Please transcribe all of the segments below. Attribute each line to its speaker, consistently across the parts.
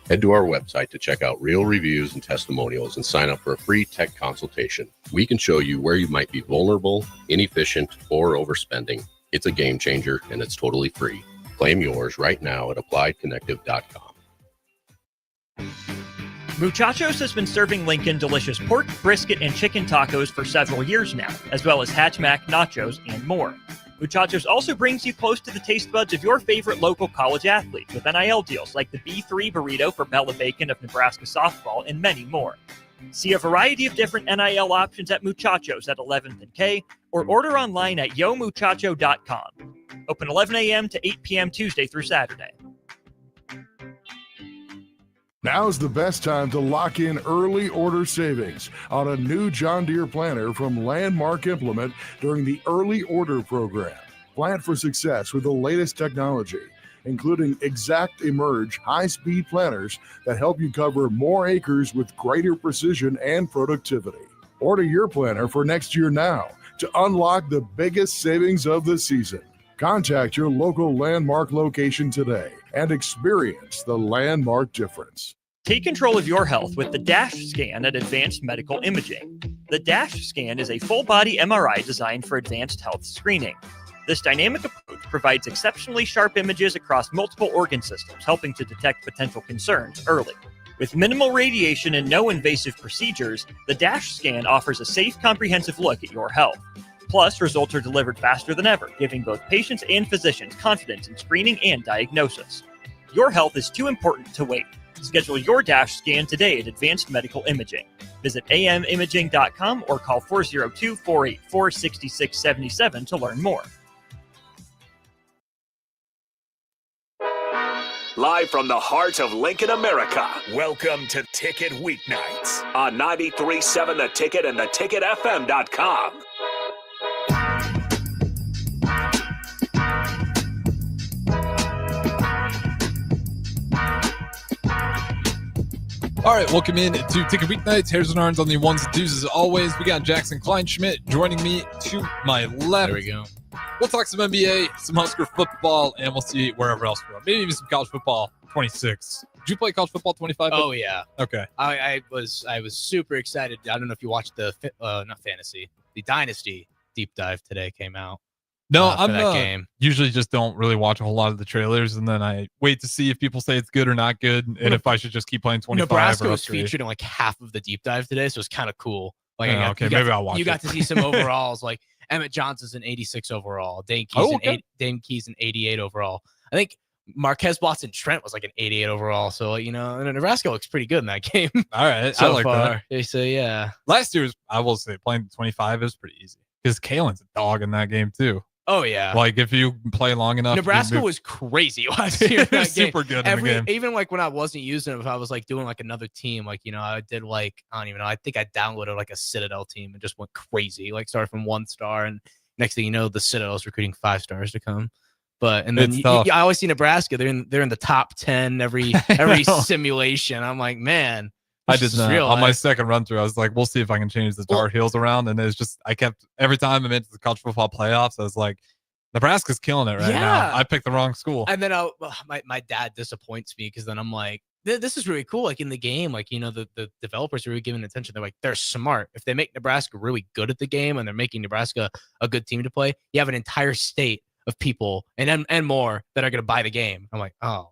Speaker 1: Head to our website to check out real reviews and testimonials and sign up for a free tech consultation. We can show you where you might be vulnerable, inefficient, or overspending. It's a game changer and it's totally free. Claim yours right now at appliedconnective.com.
Speaker 2: Muchachos has been serving Lincoln delicious pork, brisket, and chicken tacos for several years now, as well as Hatch Mac nachos and more. Muchachos also brings you close to the taste buds of your favorite local college athletes with NIL deals like the B3 burrito for Bella Bacon of Nebraska softball and many more. See a variety of different NIL options at Muchachos at 11th and K or order online at yomuchacho.com. Open 11 a.m. to 8 p.m. Tuesday through Saturday.
Speaker 3: Now's the best time to lock in early order savings on a new John Deere planter from Landmark Implement during the early order program. Plant for success with the latest technology, including Exact Emerge high-speed planters that help you cover more acres with greater precision and productivity. Order your planter for next year now to unlock the biggest savings of the season. Contact your local Landmark location today and experience the Landmark difference.
Speaker 2: Take control of your health with the DASH scan at Advanced Medical Imaging. The DASH scan is a full-body MRI designed for advanced health screening. This dynamic approach provides exceptionally sharp images across multiple organ systems, helping to detect potential concerns early. With minimal radiation and no invasive procedures, the DASH scan offers a safe, comprehensive look at your health. Plus, results are delivered faster than ever, giving both patients and physicians confidence in screening and diagnosis. Your health is too important to wait. Schedule your DASH scan today at Advanced Medical Imaging. Visit amimaging.com or call 402-484-6677 to learn more.
Speaker 4: Live from the heart of Lincoln, America, welcome to Ticket Weeknights on 93.7 The Ticket and theticketfm.com.
Speaker 5: All right, welcome in to Ticket Weeknights. Hairs and Arns on the ones and twos as always. We got Jackson Kleinschmidt joining me to my left.
Speaker 6: There we go.
Speaker 5: We'll talk some NBA, some Husker football, and we'll see wherever else we go. Maybe even some college football 26. Did you play college football 25?
Speaker 6: Oh, yeah.
Speaker 5: Okay.
Speaker 6: I was super excited. I don't know if you watched the Dynasty deep dive today came out.
Speaker 5: No,
Speaker 6: I'm that game.
Speaker 5: Usually just don't really watch a whole lot of the trailers, and then I wait to see if people say it's good or not good, and if I should just keep playing 25.
Speaker 6: Nebraska was featured in like half of the deep dive today, so it's kind of cool. Like,
Speaker 5: maybe I'll watch.
Speaker 6: You got to see some overalls. Like Emmett Johnson's an 86 overall. Dane Key's an 88 overall. I think Marquez Watson Trent was like an 88 overall. So Nebraska looks pretty good in that game.
Speaker 5: All right,
Speaker 6: so
Speaker 5: I like
Speaker 6: far.
Speaker 5: that.
Speaker 6: So yeah,
Speaker 5: last year's I will say playing 25 is pretty easy because Kalen's a dog in that game too.
Speaker 6: Oh, yeah.
Speaker 5: Like, if you play long enough.
Speaker 6: Nebraska was crazy last year.
Speaker 5: It was super good in the game.
Speaker 6: Even, like, when I wasn't using it, if I was, like, doing, like, another team, like, I did, like, I don't even know. I think I downloaded, like, a Citadel team and just went crazy. Like, started from 1 star, and next thing you know, the Citadel's recruiting 5 stars to come. And then I always see Nebraska. They're in the top 10 every simulation. I'm like, man.
Speaker 5: I did not. On my second run through, I was like, we'll see if I can change the Tar Heels around. And it's just, I kept, every time I'm into the college football playoffs, I was like, Nebraska's killing it right now. I picked the wrong school.
Speaker 6: And then my dad disappoints me because then I'm like, this is really cool. Like in the game, like, the developers are really giving attention. They're like, they're smart. If they make Nebraska really good at the game and they're making Nebraska a good team to play, you have an entire state of people and more that are going to buy the game. I'm like, oh.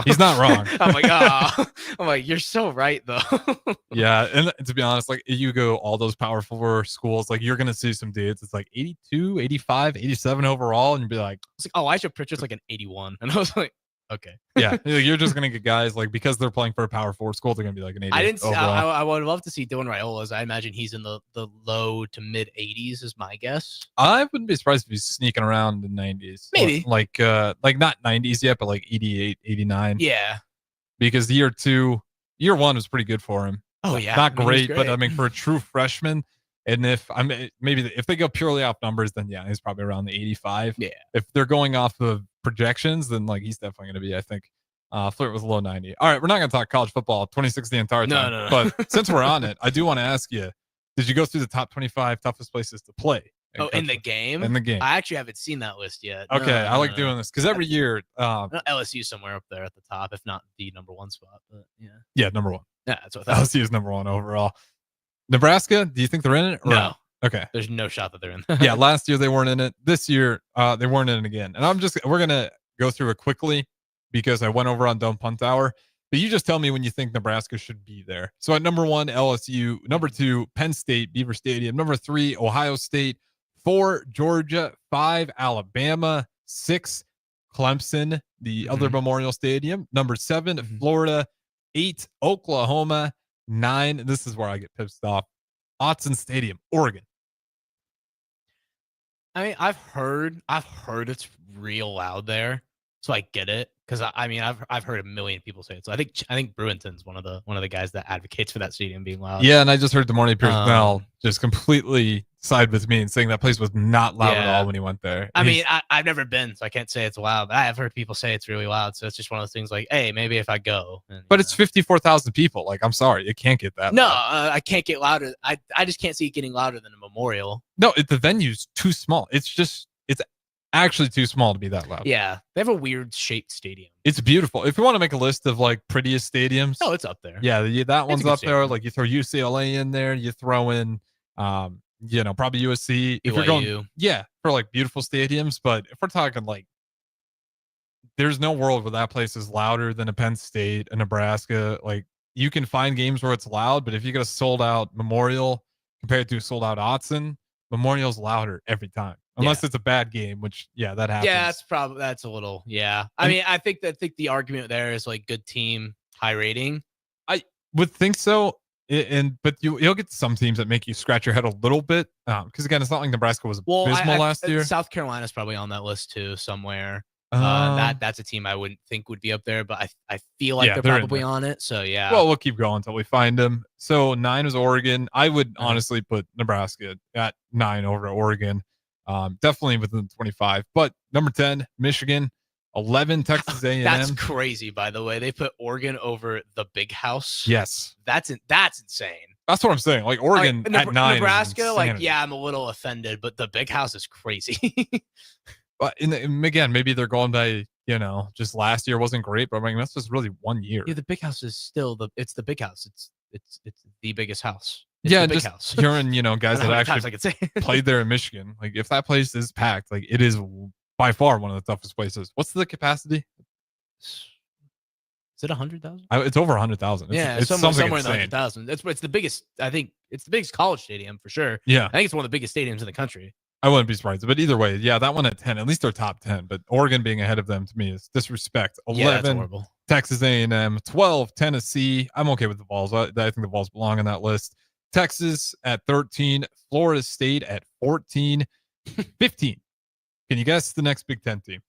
Speaker 5: He's not wrong.
Speaker 6: I'm like, I'm like, you're so right though.
Speaker 5: Yeah, and to be honest, like you go all those Power 4 schools, like you're gonna see some dudes. It's like 82, 85, 87 overall, and you'd be like,
Speaker 6: it's like, Elijah Pritchard's like an 81, and I was like, okay,
Speaker 5: yeah, you're just gonna get guys like because they're playing for a Power 4 school, they're gonna be like an 80.
Speaker 6: I would love to see Dylan Raiola's. I imagine he's in the low to mid 80s is my guess.
Speaker 5: I wouldn't be surprised if he's sneaking around in 90s.
Speaker 6: Maybe
Speaker 5: like not 90s yet, but like 88, 89.
Speaker 6: Yeah,
Speaker 5: because year 1 was pretty good for him.
Speaker 6: Oh yeah,
Speaker 5: not great, but I mean for a true freshman. And if they go purely off numbers, then yeah, he's probably around the 85.
Speaker 6: Yeah.
Speaker 5: If they're going off of projections, then like he's definitely going to be, I think, flirt with low 90. All right, we're not going to talk college football 26 the entire time.
Speaker 6: No.
Speaker 5: But since we're on it, I do want to ask you: did you go through the top 25 toughest places to play
Speaker 6: in the game?
Speaker 5: In the game.
Speaker 6: I actually haven't seen that list yet.
Speaker 5: Okay, I like doing this because every year,
Speaker 6: LSU somewhere up there at the top, if not the number one spot. But
Speaker 5: yeah, number one.
Speaker 6: Yeah, that's what I thought.
Speaker 5: LSU is number one overall. Nebraska, do you think they're in it? Or
Speaker 6: No.
Speaker 5: Okay.
Speaker 6: There's no shot that they're in.
Speaker 5: Yeah, last year they weren't in it. This year, they weren't in it again. And we're gonna go through it quickly because I went over on Don't Punt Hour. But you just tell me when you think Nebraska should be there. So at number 1, LSU. Number 2, Penn State, Beaver Stadium. Number 3, Ohio State. 4, Georgia. 5, Alabama. 6, Clemson, the other Memorial Stadium. Number 7, Florida. 8, Oklahoma. 9, this is where I get pissed off, Autzen Stadium, Oregon.
Speaker 6: I mean, I've heard it's real loud there, so I get it. Because I've heard a million people say it. So I think Bruinton's one of the guys that advocates for that stadium being loud.
Speaker 5: Yeah, and I just heard Demarne Pierce-Bell just completely side with me and saying that place was not loud at all when he went there.
Speaker 6: I mean, I've never been, so I can't say it's loud. But I have heard people say it's really loud. So it's just one of those things like, hey, maybe if I go.
Speaker 5: But it's 54,000 people. Like, I'm sorry, it can't get that loud.
Speaker 6: I can't get louder. I just can't see it getting louder than a Memorial.
Speaker 5: No, the venue's too small. It's actually too small to be that loud.
Speaker 6: Yeah, they have a weird shaped stadium.
Speaker 5: It's beautiful. If you want to make a list of like prettiest stadiums,
Speaker 6: it's up there.
Speaker 5: Yeah, that one's up there.
Speaker 6: Stadium.
Speaker 5: Like you throw UCLA in there, you throw in, probably USC. If
Speaker 6: BYU.
Speaker 5: you're going, for like beautiful stadiums. But if we're talking like, there's no world where that place is louder than a Penn State, a Nebraska. Like you can find games where it's loud, but if you get a sold out Memorial compared to a sold out Autzen, Memorial's louder every time. Unless it's a bad game, which that happens.
Speaker 6: Yeah, that's a little. Yeah, I mean, I think the argument there is like good team, high rating.
Speaker 5: I would think so, but you'll get some teams that make you scratch your head a little bit because again, it's not like Nebraska was abysmal last year.
Speaker 6: South Carolina's probably on that list too somewhere. That's a team I wouldn't think would be up there, but I feel like they're probably on it. So yeah.
Speaker 5: Well, we'll keep going until we find them. So 9 is Oregon. I would honestly put Nebraska at 9 over Oregon. Definitely within 25. But number 10, Michigan. 11, Texas A&M.
Speaker 6: That's crazy, by the way. They put Oregon over the Big House.
Speaker 5: Yes.
Speaker 6: That's insane.
Speaker 5: That's what I'm saying. Like Oregon at 9.
Speaker 6: Nebraska, I'm a little offended, but the Big House is crazy.
Speaker 5: But again, maybe they're going by, just last year wasn't great, but I mean that's just really 1 year.
Speaker 6: Yeah, the Big House is still it's the Big House. It's the biggest house.
Speaker 5: Just house. Hearing, guys that actually played there in Michigan. Like if that place is packed, like it is by far one of the toughest places. What's the capacity?
Speaker 6: Is it 100,000?
Speaker 5: It's over 100,000.
Speaker 6: It's somewhere in the 100,000. It's the biggest. I think it's the biggest college stadium for sure.
Speaker 5: Yeah,
Speaker 6: I think it's one of the biggest stadiums in the country.
Speaker 5: I wouldn't be surprised, but either way, that one at 10. At least they're top 10. But Oregon being ahead of them to me is disrespect. 11, Texas A&M. 12, Tennessee. I'm okay with the Vols. I think the Vols belong on that list. Texas at 13, Florida State at 14, 15. Can you guess the next Big Ten team?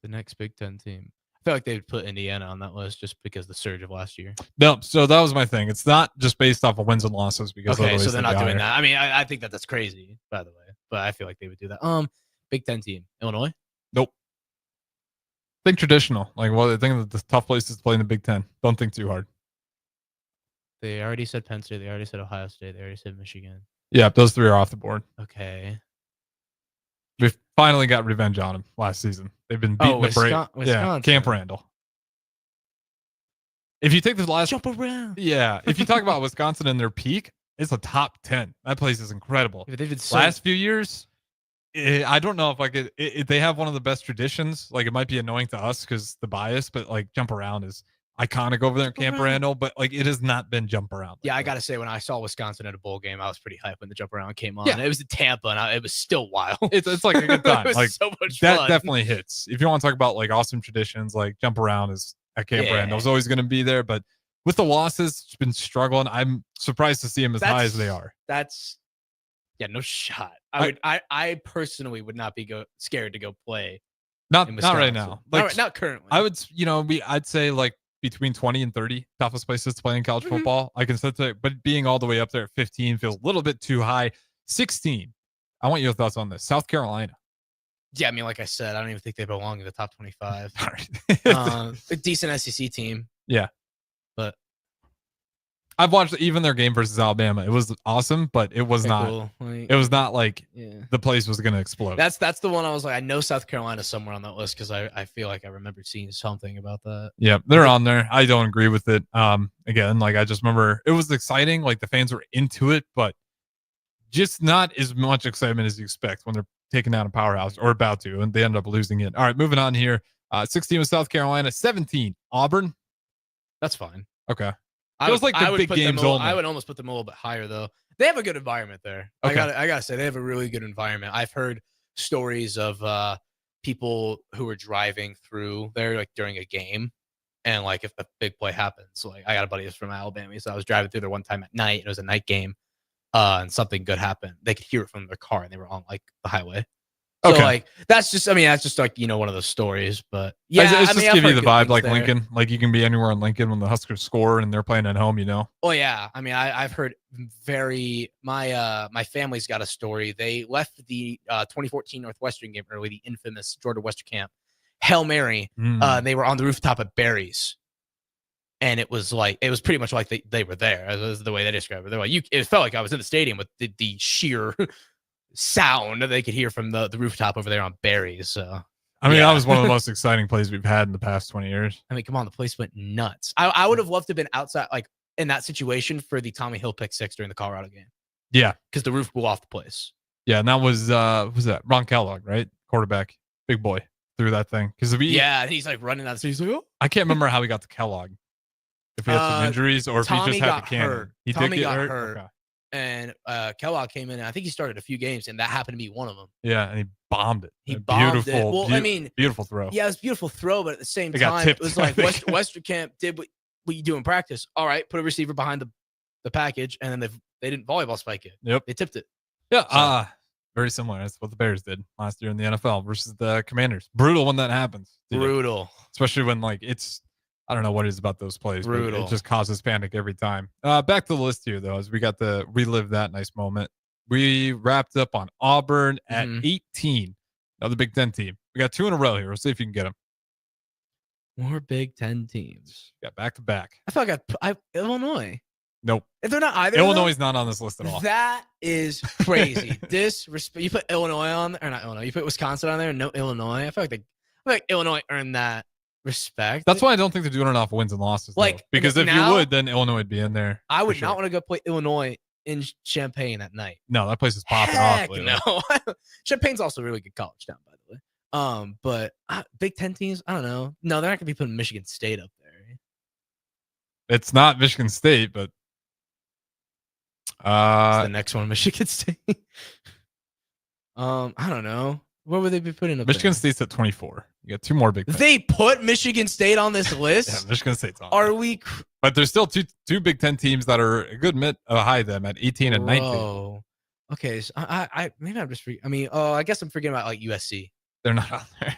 Speaker 6: The next Big Ten team. I feel like they would put Indiana on that list just because the surge of last year.
Speaker 5: No, so that was my thing. It's not just based off of wins and losses because
Speaker 6: so they're not doing that. I mean, I think that's crazy, by the way, but I feel like they would do that. Big Ten team, Illinois.
Speaker 5: Nope. Think traditional. Like, I think that the tough places to play in the Big Ten. Don't think too hard.
Speaker 6: They already said Penn State. They already said Ohio State. They already said Michigan.
Speaker 5: Yeah, those 3 are off the board.
Speaker 6: Okay.
Speaker 5: We finally got revenge on them last season. They've been beating the Braves. Yeah, Camp Randall. If you take the last
Speaker 6: jump around.
Speaker 5: Yeah, if you talk about Wisconsin in their peak, it's a top 10. That place is incredible.
Speaker 6: They've been
Speaker 5: last few years, I don't know if I could. They have one of the best traditions. Like it might be annoying to us because the bias, but like jump around is iconic over there in Camp Randall, but like it has not been jump around.
Speaker 6: Yeah, I gotta say, when I saw Wisconsin at a bowl game, I was pretty hyped when the jump around came on. Yeah. It was in Tampa, and it was still wild.
Speaker 5: It's like a good time.
Speaker 6: It was
Speaker 5: like
Speaker 6: so much
Speaker 5: that
Speaker 6: fun.
Speaker 5: Definitely hits. If you want to talk about like awesome traditions, like jump around is at Camp Randall is always going to be there. But with the losses, it's been struggling. I'm surprised to see them as high as they are.
Speaker 6: No shot. I personally would not be scared to go play.
Speaker 5: Not right now. Like
Speaker 6: not currently.
Speaker 5: I would, I'd say like between 20 and 30 toughest places to play in college football. I can set that, but being all the way up there at 15 feels a little bit too high. 16. I want your thoughts on this. South Carolina.
Speaker 6: Yeah, I mean, like I said, I don't even think they belong in the top 25.
Speaker 5: All right.
Speaker 6: A decent SEC team.
Speaker 5: Yeah.
Speaker 6: But
Speaker 5: I've watched even their game versus Alabama. It was awesome, but it was not.
Speaker 6: Cool. Like,
Speaker 5: it was not like
Speaker 6: yeah.
Speaker 5: the place was going to explode.
Speaker 6: That's the one I was like, I know South Carolina's somewhere on that list because I feel like I remember seeing something about that.
Speaker 5: Yeah, they're on there. I don't agree with it. Again, like I just remember it was exciting. Like the fans were into it, but just not as much excitement as you expect when they're taking down a powerhouse or about to, and they end up losing it. All right, moving on here. 16 was South Carolina, 17 Auburn.
Speaker 6: That's fine.
Speaker 5: Okay. Feels like the big games only.
Speaker 6: I would almost put them a little bit higher though. They have a good environment there.
Speaker 5: Okay.
Speaker 6: I gotta say they have a really good environment. I've heard stories of people who were driving through there like during a game, and like if a big play happens, like I got a buddy who's from Alabama, so I was driving through there one time at night. It was a night game, and something good happened. They could hear it from their car, and they were on like the highway. So like that's just like one of those stories, but yeah,
Speaker 5: it's just give you the vibe like
Speaker 6: there.
Speaker 5: Lincoln, like you can be anywhere in Lincoln when the Huskers score and they're playing at home,
Speaker 6: Oh yeah, I mean I've heard my family's got a story. They left the 2014 Northwestern game early, the infamous Georgia Western camp, Hail Mary. They were on the rooftop at Barry's, and it was pretty much like they were there. That was the way they described it. They're like it felt like I was in the stadium with the sheer sound that they could hear from the rooftop over there on Barry's. So
Speaker 5: I mean, that was one of the most exciting plays we've had in the past 20 years.
Speaker 6: I mean, come on, the place went nuts. I would have loved to have been outside, like in that situation for the Tommy Hill pick six during the Colorado game.
Speaker 5: Yeah,
Speaker 6: because the roof blew off the place.
Speaker 5: Yeah, and that was that Ron Kellogg, right? Quarterback, big boy, threw that thing because
Speaker 6: and he's like running out the street. He's like, oh.
Speaker 5: I can't remember how he got to Kellogg. If he had some injuries or if he just had the cannon.
Speaker 6: Tommy got hurt. Okay. And Kellogg came in, and I think he started a few games, and that happened to be one of them.
Speaker 5: Yeah, and he bombed it.
Speaker 6: Bombed it. Well, I mean,
Speaker 5: beautiful throw.
Speaker 6: Yeah, it was a beautiful throw, but at the same time, it was like Western Camp did what you do in practice. All right, put a receiver behind the package, and then they didn't volleyball spike it.
Speaker 5: Yep,
Speaker 6: they tipped it.
Speaker 5: Yeah, very similar. That's what the Bears did last year in the NFL versus the Commanders. Brutal when that happens.
Speaker 6: Brutal,
Speaker 5: especially when like it's. I don't know what it is about those plays.
Speaker 6: Brutal.
Speaker 5: But it just causes panic every time. Back to the list here, though, as we got to relive that nice moment. We wrapped up on Auburn at 18. Another Big Ten team. We got two in a row here. We'll see if you can get them.
Speaker 6: More Big Ten teams.
Speaker 5: Got back to back.
Speaker 6: I thought I Illinois.
Speaker 5: Nope.
Speaker 6: If they're not either,
Speaker 5: Illinois is not on this list at all.
Speaker 6: That is crazy. You put Illinois on, or not Illinois. You put Wisconsin on there, and no Illinois. I feel like Illinois earned that respect.
Speaker 5: That's why I don't think they're doing enough wins and losses. Like, because if you would, then Illinois would be in there.
Speaker 6: I would not want to go play Illinois in Champaign at night.
Speaker 5: No, that place is popping off.
Speaker 6: No, Champagne's also a really good college town, by the way. But Big Ten teams, I don't know. No, they're not gonna be putting Michigan State up there.
Speaker 5: It's not Michigan State, but
Speaker 6: it's the next one, Michigan State. I don't know. What would they be putting up?
Speaker 5: Michigan State's at 24. You got two more Big Ten.
Speaker 6: They put Michigan State on this list?
Speaker 5: Yeah, Michigan State's on.
Speaker 6: Are we?
Speaker 5: But there's still two Big Ten teams that are a good high them at 18 and 19. Oh,
Speaker 6: okay. So I maybe I'm just. I guess I'm forgetting about like USC.
Speaker 5: They're not on there.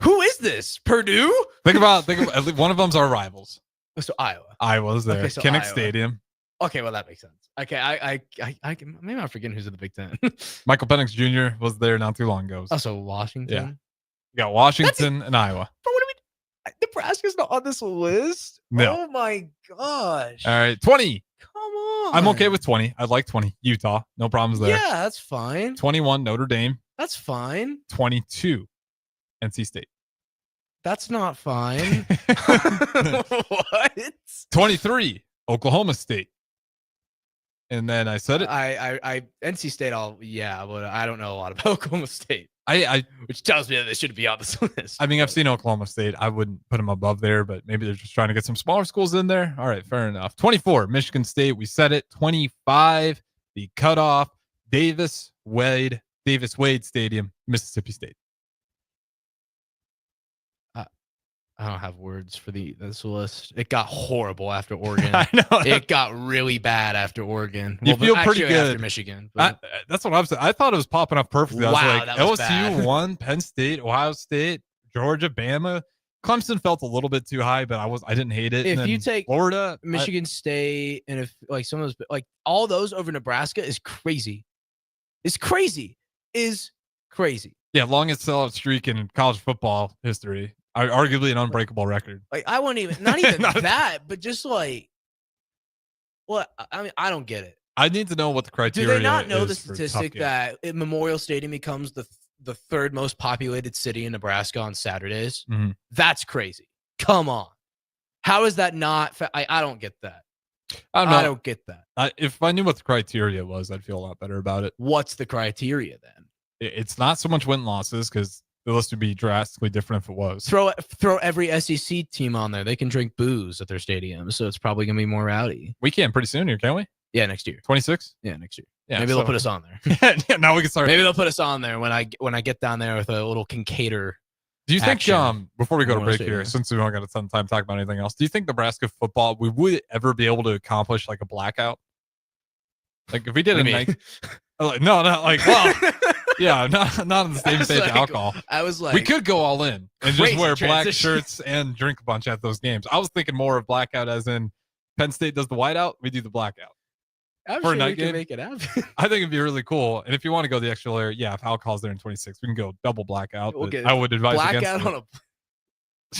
Speaker 6: Who is this? Purdue?
Speaker 5: Think about at least one of them's our rivals.
Speaker 6: So Iowa.
Speaker 5: Iowa's there.
Speaker 6: Okay, so
Speaker 5: Kinnick
Speaker 6: Iowa.
Speaker 5: Stadium.
Speaker 6: Okay, well that makes sense. Okay, I maybe I'm forgetting who's in the Big Ten.
Speaker 5: Michael Penix Jr. was there not too long ago.
Speaker 6: Also Washington.
Speaker 5: Yeah, you got Washington and Iowa.
Speaker 6: But what do we? Nebraska's not on this list.
Speaker 5: No.
Speaker 6: Oh my gosh.
Speaker 5: All right, 20.
Speaker 6: Come on.
Speaker 5: I'm okay with 20. I'd like 20. Utah, no problems there.
Speaker 6: Yeah, that's fine.
Speaker 5: 21 Notre Dame.
Speaker 6: That's fine.
Speaker 5: 22 NC State.
Speaker 6: That's not fine. What?
Speaker 5: 23 Oklahoma State. And then I said it.
Speaker 6: I NC State. But I don't know a lot about Oklahoma State.
Speaker 5: Which
Speaker 6: tells me that they shouldn't be on this list.
Speaker 5: I mean, I've seen Oklahoma State. I wouldn't put them above there, but maybe they're just trying to get some smaller schools in there. All right, fair enough. 24 Michigan State. We said it. 25 the cutoff Davis Wade Stadium, Mississippi State.
Speaker 6: I don't have words for this list. It got horrible after Oregon.
Speaker 5: I know.
Speaker 6: It got really bad after Oregon.
Speaker 5: You feel pretty good
Speaker 6: after Michigan. But...
Speaker 5: that's what I'm saying. I thought it was popping up perfectly. I was like,
Speaker 6: that was
Speaker 5: LSU
Speaker 6: bad.
Speaker 5: won, Penn State, Ohio State, Georgia, Bama. Clemson felt a little bit too high, but I didn't hate it.
Speaker 6: If you take
Speaker 5: Florida,
Speaker 6: Michigan State, and if like some of those, like all those over Nebraska is crazy. It's crazy.
Speaker 5: Yeah, longest sellout streak in college football history. Arguably an unbreakable record.
Speaker 6: Like I won't even, not even that, but just like Well, I mean, I don't get it.
Speaker 5: I need to know what the
Speaker 6: Do
Speaker 5: criteria
Speaker 6: they not know the
Speaker 5: is for tough
Speaker 6: statistic
Speaker 5: games.
Speaker 6: that Memorial Stadium becomes the third most populated city in Nebraska on Saturdays?
Speaker 5: Mhm.
Speaker 6: That's crazy. Come on. How is that not? I don't get that.
Speaker 5: I
Speaker 6: don't get that.
Speaker 5: if I knew what the criteria was, I'd feel a lot better about it.
Speaker 6: What's the criteria then?
Speaker 5: It's not so much win losses because the list would be drastically different if it was.
Speaker 6: Throw every SEC team on there. They can drink booze at their stadium, so it's probably gonna be more rowdy.
Speaker 5: We can pretty soon here, can't we?
Speaker 6: Yeah, next year.
Speaker 5: 26?
Speaker 6: Yeah, next year.
Speaker 5: Yeah,
Speaker 6: Maybe they'll put us on there.
Speaker 5: Yeah, now we can start.
Speaker 6: Maybe they'll put us on there when I get down there with a little Kincaidor.
Speaker 5: Do you think,
Speaker 6: action.
Speaker 5: before we go to
Speaker 6: Memorial
Speaker 5: break here,
Speaker 6: Stadium.
Speaker 5: since we don't got a ton of time to talk about anything else, do you think Nebraska football, we would ever be able to accomplish like a blackout? Like if we did
Speaker 6: What
Speaker 5: a
Speaker 6: do you mean?
Speaker 5: night, no, not like, well, yeah, not on the same
Speaker 6: was
Speaker 5: page
Speaker 6: like-
Speaker 5: alcohol.
Speaker 6: I was like,
Speaker 5: We could go all in and just
Speaker 6: Crazy
Speaker 5: wear black
Speaker 6: transition.
Speaker 5: shirts and drink a bunch at those games. I was thinking more of blackout as in Penn State does the whiteout, we do the blackout.
Speaker 6: I'm
Speaker 5: for a
Speaker 6: sure
Speaker 5: night
Speaker 6: we can
Speaker 5: game?
Speaker 6: make it happen.
Speaker 5: I think it'd be really cool. And if you want to go the extra layer, yeah, if alcohol's there in 26, we can go double blackout.
Speaker 6: We'll
Speaker 5: but
Speaker 6: get
Speaker 5: I would advise
Speaker 6: Blackout
Speaker 5: against
Speaker 6: on
Speaker 5: it.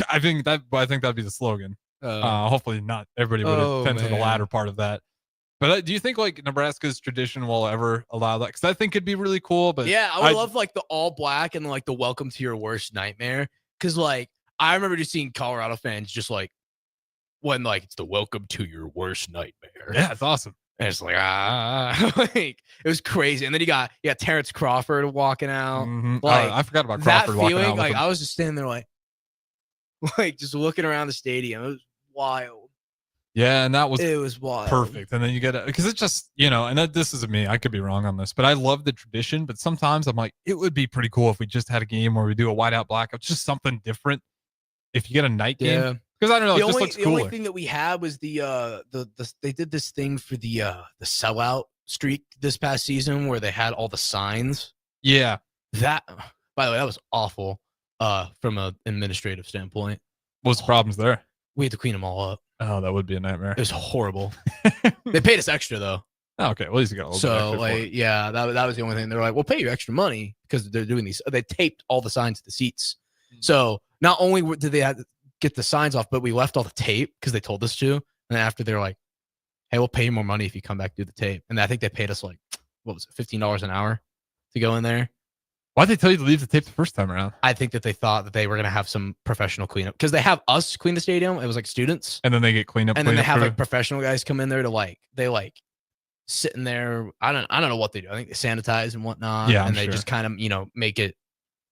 Speaker 6: a.
Speaker 5: I think that'd be the slogan.
Speaker 6: Uh,
Speaker 5: Hopefully not everybody would
Speaker 6: Oh,
Speaker 5: attend to the
Speaker 6: man.
Speaker 5: latter part of that. But do you think like Nebraska's tradition will ever allow that? Because I think it'd be really cool. But
Speaker 6: yeah, I would love like the all black and like the welcome to your worst nightmare. Because like I remember just seeing Colorado fans just like when like it's the welcome to your worst nightmare.
Speaker 5: yeah, it's awesome.
Speaker 6: And it's like like it was crazy. And then you got Terrence Crawford walking out.
Speaker 5: Mhm.
Speaker 6: Like,
Speaker 5: I forgot about
Speaker 6: That
Speaker 5: Crawford walking
Speaker 6: feeling,
Speaker 5: out with
Speaker 6: like
Speaker 5: him.
Speaker 6: I was just standing there like just looking around the stadium. It was wild.
Speaker 5: Yeah, and that was
Speaker 6: It was wild.
Speaker 5: perfect. And then you get it because it's just, and this is me. I could be wrong on this, but I love the tradition. But sometimes I'm like, it would be pretty cool if we just had a game where we do a whiteout blackout, just something different. If you get a night game,
Speaker 6: Yeah.
Speaker 5: because I don't know, it just looks
Speaker 6: The
Speaker 5: cooler.
Speaker 6: only thing that we had was the they did this thing for the sellout streak this past season where they had all the signs.
Speaker 5: Yeah,
Speaker 6: That, by the way, that was awful from an administrative standpoint.
Speaker 5: what's the problems there?
Speaker 6: We had to clean them all up.
Speaker 5: Oh, that would be a nightmare.
Speaker 6: It was horrible. They paid us extra though.
Speaker 5: Okay, well, at least you got a little bit
Speaker 6: So
Speaker 5: extra for
Speaker 6: like,
Speaker 5: it.
Speaker 6: yeah, that was the only thing. They're like, we'll pay you extra money because they're doing these. They taped all the signs to the seats. So not only did they have to get the signs off, but we left all the tape because they told us to. And then after they're like, hey, we'll pay you more money if you come back to do the tape. And I think they paid us like, what was it, $15 an hour to go in there.
Speaker 5: Why'd they tell you to leave the tape the first time around?
Speaker 6: I think that they thought that they were going to have some professional cleanup because they have us clean the stadium. It was like students.
Speaker 5: And then they get cleaned up.
Speaker 6: And then they have
Speaker 5: crew?
Speaker 6: like professional guys come in there to like, they like sit in there. I don't know what they do. I think they sanitize and whatnot.
Speaker 5: Yeah, I'm
Speaker 6: and they
Speaker 5: sure.
Speaker 6: just kind of, make it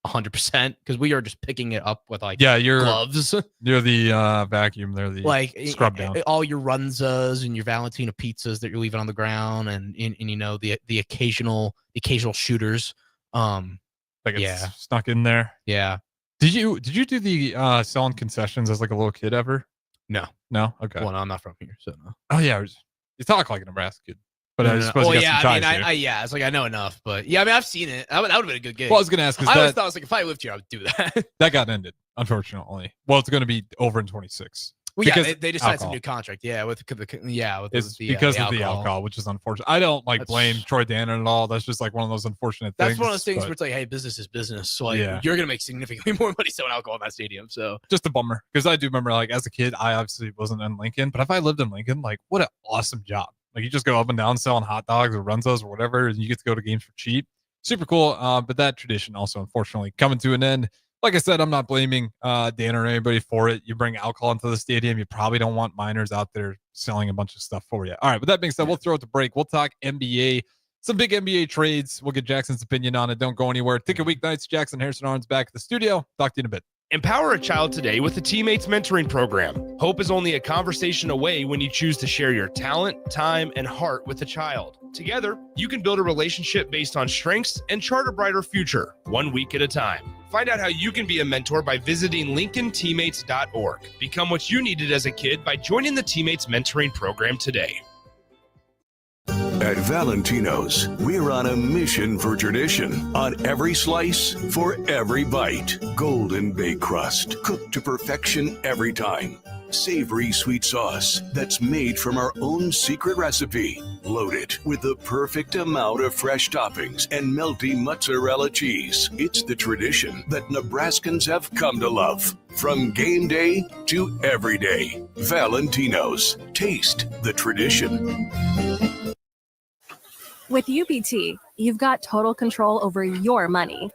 Speaker 6: 100% because we are just picking it up with like
Speaker 5: you're
Speaker 6: gloves.
Speaker 5: You're the vacuum. They're the
Speaker 6: Like
Speaker 5: scrub down.
Speaker 6: all your runzas and your Valentina pizzas that you're leaving on the ground and the occasional shooters.
Speaker 5: Like it's
Speaker 6: yeah.
Speaker 5: snuck in there.
Speaker 6: Yeah.
Speaker 5: Did you do the selling concessions as like a little kid ever?
Speaker 6: No.
Speaker 5: No. Okay.
Speaker 6: Well, no, I'm not from here, so no.
Speaker 5: Oh yeah, you talk like a Nebraska kid, but I
Speaker 6: No.
Speaker 5: suppose
Speaker 6: Well,
Speaker 5: you got
Speaker 6: yeah,
Speaker 5: some
Speaker 6: I
Speaker 5: ties
Speaker 6: mean,
Speaker 5: here.
Speaker 6: yeah, it's like I know enough, but yeah, I mean, I've seen it. That would have been a good game.
Speaker 5: Well, I was gonna ask
Speaker 6: I always
Speaker 5: because
Speaker 6: thought, I was like, if I lived here, I would do that.
Speaker 5: that got ended, unfortunately. Well, it's going to be over in 26.
Speaker 6: Well, yeah,
Speaker 5: Because
Speaker 6: they just signed some
Speaker 5: alcohol.
Speaker 6: new contract. Yeah, with
Speaker 5: It's because of the alcohol, which is unfortunate. I don't like
Speaker 6: That's-
Speaker 5: blame Troy Dannon at all. That's just like one of those unfortunate
Speaker 6: That's
Speaker 5: things.
Speaker 6: one of those things
Speaker 5: but
Speaker 6: where it's like, hey, business is business. So like,
Speaker 5: Yeah.
Speaker 6: you're gonna make significantly more money selling alcohol in that stadium. So
Speaker 5: just a bummer because I do remember like as a kid, I obviously wasn't in Lincoln, but if I lived in Lincoln, like what an awesome job. Like you just go up and down selling hot dogs or runzos or whatever, and you get to go to games for cheap. Super cool. But that tradition also unfortunately coming to an end. Like I said, I'm not blaming Dan or anybody for it. You bring alcohol into the stadium, you probably don't want minors out there selling a bunch of stuff for you. All right, with that being said, we'll throw it to break. We'll talk NBA, some big NBA trades. We'll get Jackson's opinion on it. Don't go anywhere. Ticket Weeknights, Jackson Harrison Arens back at the studio. Talk to you in a bit.
Speaker 7: Empower a child today with the Teammates Mentoring Program. Hope is only a conversation away when you choose to share your talent, time, and heart with a child. Together, you can build a relationship based on strengths and chart a brighter future, 1 week at a time. Find out how you can be a mentor by visiting LincolnTeammates.org. Become what you needed as a kid by joining the Teammates Mentoring Program today.
Speaker 8: At Valentino's, we're on a mission for tradition. On every slice, for every bite. Golden baked crust, cooked to perfection every time. Savory sweet sauce that's made from our own secret recipe. Loaded with the perfect amount of fresh toppings and melty mozzarella cheese. It's the tradition that Nebraskans have come to love. From game day to every day. Valentino's. Taste the tradition.
Speaker 9: With UBT, you've got total control over your money.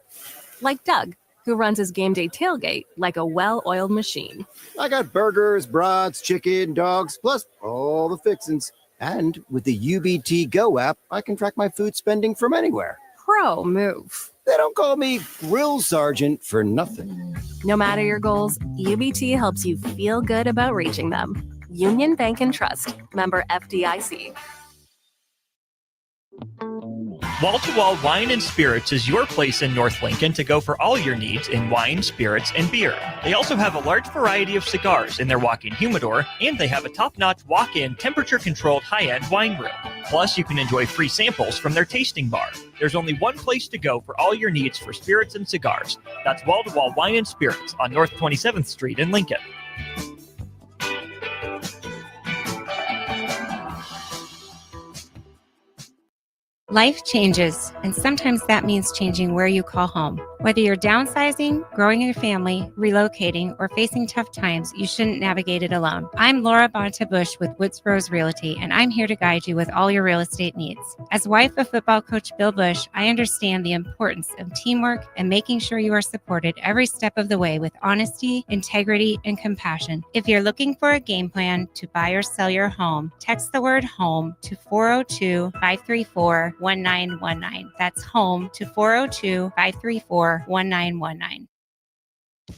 Speaker 9: Like Doug, who runs his game day tailgate like a well-oiled machine.
Speaker 10: I got burgers, brats, chicken, dogs, plus all the fixins. And with the UBT Go app, I can track my food spending from anywhere.
Speaker 9: Pro move.
Speaker 10: They don't call me Grill Sergeant for nothing.
Speaker 9: No matter your goals, UBT helps you feel good about reaching them. Union Bank and Trust. Member FDIC.
Speaker 2: Wall to Wall Wine and Spirits is your place in North Lincoln to go for all your needs in wine, spirits, and beer. They also have a large variety of cigars in their walk-in humidor, and they have a top-notch walk-in temperature-controlled high-end wine room. Plus, you can enjoy free samples from their tasting bar. There's only one place to go for all your needs for spirits and cigars. That's Wall to Wall Wine and Spirits on North 27th Street in Lincoln.
Speaker 11: Life changes, and sometimes that means changing where you call home. Whether you're downsizing, growing your family, relocating, or facing tough times, you shouldn't navigate it alone. I'm Laura Bonta-Bush with Woods Rose Realty, and I'm here to guide you with all your real estate needs. As wife of football coach Bill Bush, I understand the importance of teamwork and making sure you are supported every step of the way with honesty, integrity, and compassion. If you're looking for a game plan to buy or sell your home, text the word HOME to 402-534-1919. That's HOME to 402-534-1919.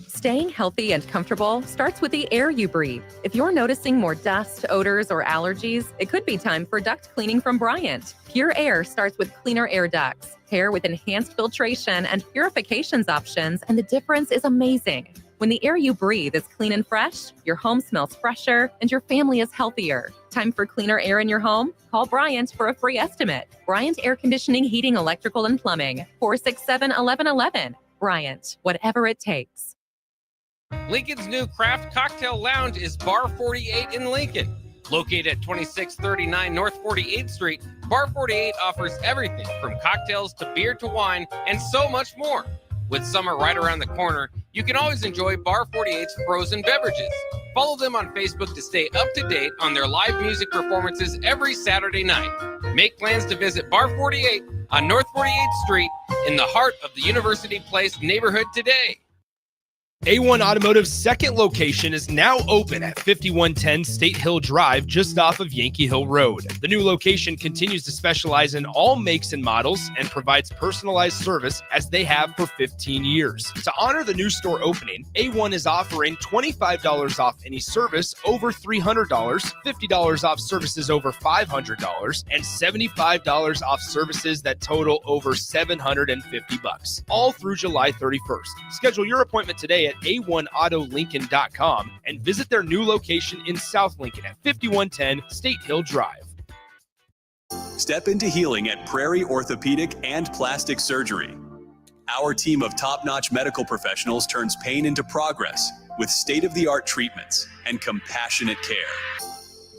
Speaker 12: Staying healthy and comfortable starts with the air you breathe. If you're noticing more dust, odors, or allergies, it could be time for duct cleaning from Bryant. Pure Air starts with cleaner air ducts, hair with enhanced filtration and purifications options, and the difference is amazing. When the air you breathe is clean and fresh, your home smells fresher and your family is healthier. Time for cleaner air in your home? Call Bryant for a free estimate. Bryant Air Conditioning, Heating, Electrical, and Plumbing. 467-1111. Bryant, whatever it takes.
Speaker 13: Lincoln's new craft cocktail lounge is Bar 48 in Lincoln. Located at 2639 North 48th Street, Bar 48 offers everything from cocktails to beer to wine and so much more. With summer right around the corner, you can always enjoy Bar 48's frozen beverages. Follow them on Facebook to stay up to date on their live music performances every Saturday night. Make plans to visit Bar 48 on North 48th Street in the heart of the University Place neighborhood today.
Speaker 7: A1 Automotive's second location is now open at 5110 State Hill Drive, just off of Yankee Hill Road. The new location continues to specialize in all makes and models and provides personalized service as they have for 15 years. To honor the new store opening, A1 is offering $25 off any service over $300, $50 off services over $500, and $75 off services that total over $750, all through July 31st. Schedule your appointment today at a1autolincoln.com and visit their new location in South Lincoln at 5110 State Hill Drive.
Speaker 14: Step into healing at Prairie Orthopedic and Plastic Surgery. Our team of top-notch medical professionals turns pain into progress with state-of-the-art treatments and compassionate care.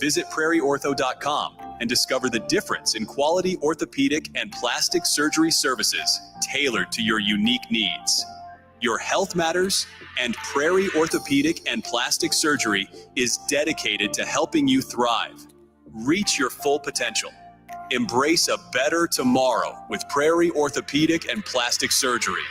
Speaker 14: Visit prairieortho.com and discover the difference in quality orthopedic and plastic surgery services tailored to your unique needs. Your health matters, and Prairie Orthopedic and Plastic Surgery is dedicated to helping you thrive. Reach your full potential. Embrace a better tomorrow with Prairie Orthopedic and Plastic Surgery.